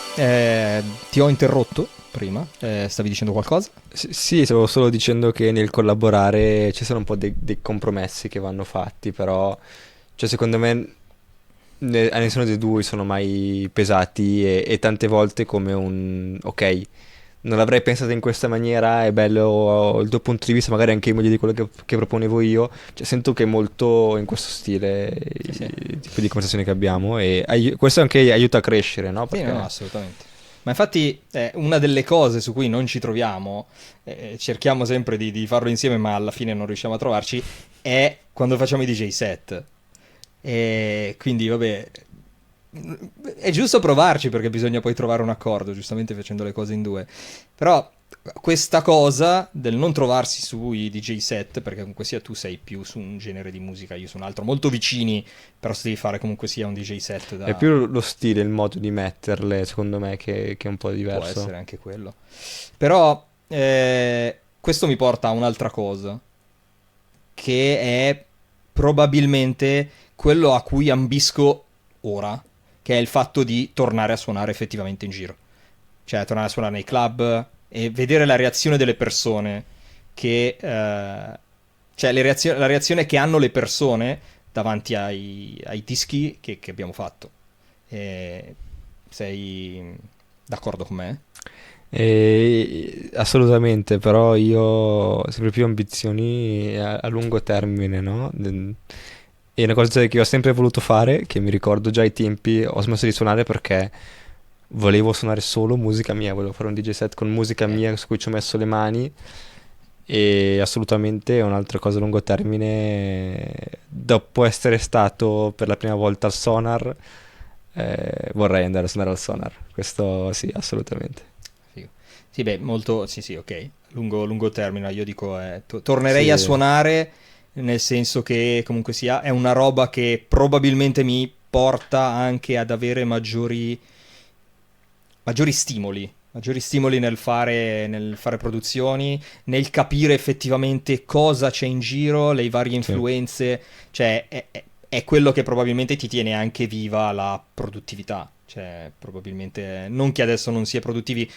[SPEAKER 1] ti ho interrotto prima, stavi dicendo qualcosa?
[SPEAKER 2] Sì, stavo solo dicendo che nel collaborare ci sono un po' dei compromessi che vanno fatti, però cioè, secondo me a nessuno dei due sono mai pesati e tante volte come un ok, non l'avrei pensato in questa maniera, è bello il tuo punto di vista, magari anche meglio di quello che proponevo io. Cioè, sento che è molto in questo stile
[SPEAKER 1] Sì.
[SPEAKER 2] il tipo di conversazione che abbiamo e questo anche aiuta a crescere, no?
[SPEAKER 1] Sì,
[SPEAKER 2] Perché
[SPEAKER 1] no, assolutamente. Ma infatti una delle cose su cui non ci troviamo, cerchiamo sempre di farlo insieme, ma alla fine non riusciamo a trovarci, è quando facciamo i DJ set. E quindi, vabbè, è giusto provarci perché bisogna poi trovare un accordo, giustamente facendo le cose in due. Però questa cosa del non trovarsi sui DJ set, perché comunque sia tu sei più su un genere di musica, io su un altro, molto vicini, però se devi fare comunque sia un DJ set
[SPEAKER 2] è più lo stile, il modo di metterle, secondo me, che è un po'
[SPEAKER 1] può
[SPEAKER 2] diverso.
[SPEAKER 1] essere anche quello. Però questo mi porta a un'altra cosa, che è probabilmente quello a cui ambisco ora, che è il fatto di tornare a suonare effettivamente in giro. Cioè, tornare a suonare nei club e vedere la reazione delle persone che... cioè, la reazione che hanno le persone davanti ai dischi che abbiamo fatto. Sei d'accordo con me?
[SPEAKER 2] Assolutamente, però io ho sempre più ambizioni a lungo termine, no? E una cosa che ho sempre voluto fare, che mi ricordo già ai tempi, ho smesso di suonare perché volevo suonare solo musica mia, volevo fare un DJ set con musica mia su cui ci ho messo le mani e assolutamente è un'altra cosa a lungo termine. Dopo essere stato per la prima volta al Sonar, vorrei andare a suonare al Sonar, questo sì, assolutamente.
[SPEAKER 1] Figo. Sì, beh, molto... Sì, ok. Lungo termine, io dico... tornerei
[SPEAKER 2] Sì.
[SPEAKER 1] a suonare, nel senso che comunque sia... È una roba che probabilmente mi porta anche ad avere maggiori stimoli. Maggiori stimoli nel fare produzioni, nel capire effettivamente cosa c'è in giro, le varie influenze. Cioè, è quello che probabilmente ti tiene anche viva la produttività. Cioè, probabilmente, non che adesso non si è produttivi,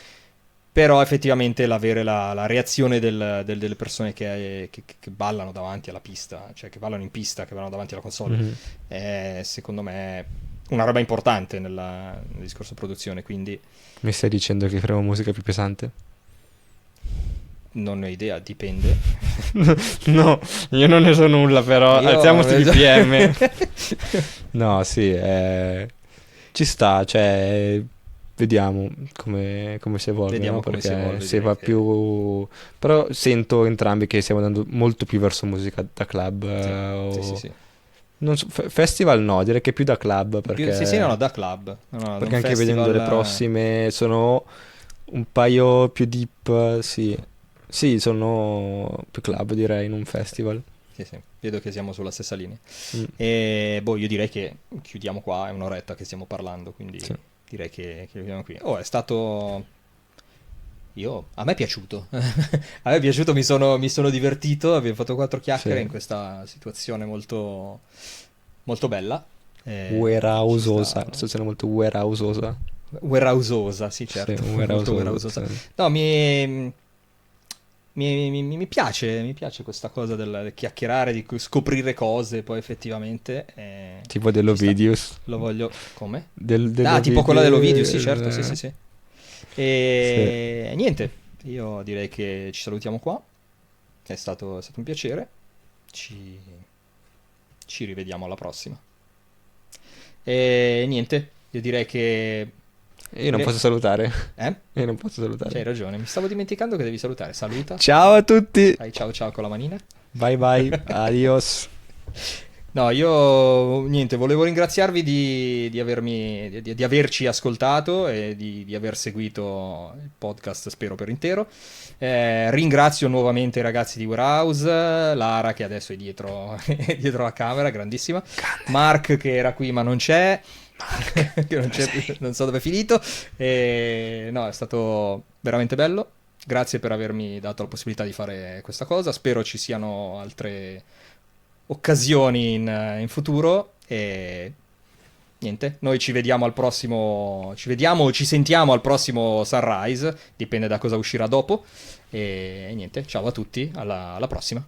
[SPEAKER 1] però effettivamente l'avere la reazione delle persone che ballano davanti alla pista, cioè che ballano in pista, che ballano davanti alla console,
[SPEAKER 2] Mhm.
[SPEAKER 1] è secondo me una roba importante nel discorso produzione, quindi
[SPEAKER 2] Mi stai dicendo che faremo musica più pesante?
[SPEAKER 1] non ne ho idea, dipende.
[SPEAKER 2] No, io non ne so nulla, però
[SPEAKER 1] Io-
[SPEAKER 2] alziamo sti BPM. No, sì, ci sta, cioè, vediamo come si evolve,
[SPEAKER 1] Vediamo
[SPEAKER 2] no?
[SPEAKER 1] come si
[SPEAKER 2] Perché
[SPEAKER 1] evolve,
[SPEAKER 2] se
[SPEAKER 1] direi
[SPEAKER 2] va
[SPEAKER 1] che-
[SPEAKER 2] più... Però sento entrambi che stiamo andando molto più verso musica da club.
[SPEAKER 1] Sì.
[SPEAKER 2] Non so, festival no, direi che più da club, perché...
[SPEAKER 1] Sì, no, da club. No, da
[SPEAKER 2] Perché
[SPEAKER 1] un
[SPEAKER 2] anche vedendo
[SPEAKER 1] festival,
[SPEAKER 2] le prossime sono un paio più deep, sì. Sì, sono più club direi in un festival.
[SPEAKER 1] Sì, vedo che siamo sulla stessa linea.
[SPEAKER 2] Mm.
[SPEAKER 1] E io direi che chiudiamo qua, è un'oretta che stiamo parlando, quindi
[SPEAKER 2] Sì.
[SPEAKER 1] direi che chiudiamo qui. Oh, è stato... A me è piaciuto. A me è piaciuto, mi sono divertito, abbiamo fatto 4 chiacchiere
[SPEAKER 2] Sì.
[SPEAKER 1] in questa situazione molto, molto bella.
[SPEAKER 2] Warehouseosa,
[SPEAKER 1] Ci sta-
[SPEAKER 2] situazione molto warehouseosa.
[SPEAKER 1] Warehouseosa, sì, certo.
[SPEAKER 2] Sì,
[SPEAKER 1] Molto
[SPEAKER 2] warehouseosa,
[SPEAKER 1] warehouseosa.
[SPEAKER 2] sì.
[SPEAKER 1] No, mi piace questa cosa del chiacchierare, di scoprire cose, poi effettivamente
[SPEAKER 2] Tipo
[SPEAKER 1] ci sta.
[SPEAKER 2] dell'Ovidius.
[SPEAKER 1] Lo voglio... Come?
[SPEAKER 2] Dell'Ovidius,
[SPEAKER 1] Tipo quella dell'Ovidio, sì, certo, sì.
[SPEAKER 2] Sì.
[SPEAKER 1] E niente, io direi che ci salutiamo qua. È stato un piacere. Ci rivediamo alla prossima. E niente, io direi che...
[SPEAKER 2] Io non posso salutare.
[SPEAKER 1] Eh?
[SPEAKER 2] Io non posso salutare.
[SPEAKER 1] C'hai ragione, mi stavo dimenticando che devi salutare. Saluta.
[SPEAKER 2] Ciao a tutti.
[SPEAKER 1] Dai, ciao con la manina.
[SPEAKER 2] Bye bye. Adios.
[SPEAKER 1] No, io niente, volevo ringraziarvi di averci ascoltato e di aver seguito il podcast, spero per intero. Ringrazio nuovamente i ragazzi di Warehouse, Lara che adesso è dietro, è dietro la camera, grandissima, Mark che era qui ma non c'è, che non c'è più, non so dove è finito. No, è stato veramente bello. Grazie per avermi dato la possibilità di fare questa cosa. Spero ci siano altre occasioni in futuro e niente, noi ci vediamo al prossimo, ci sentiamo al prossimo Sunrise, dipende da cosa uscirà dopo, e niente, ciao a tutti, alla prossima.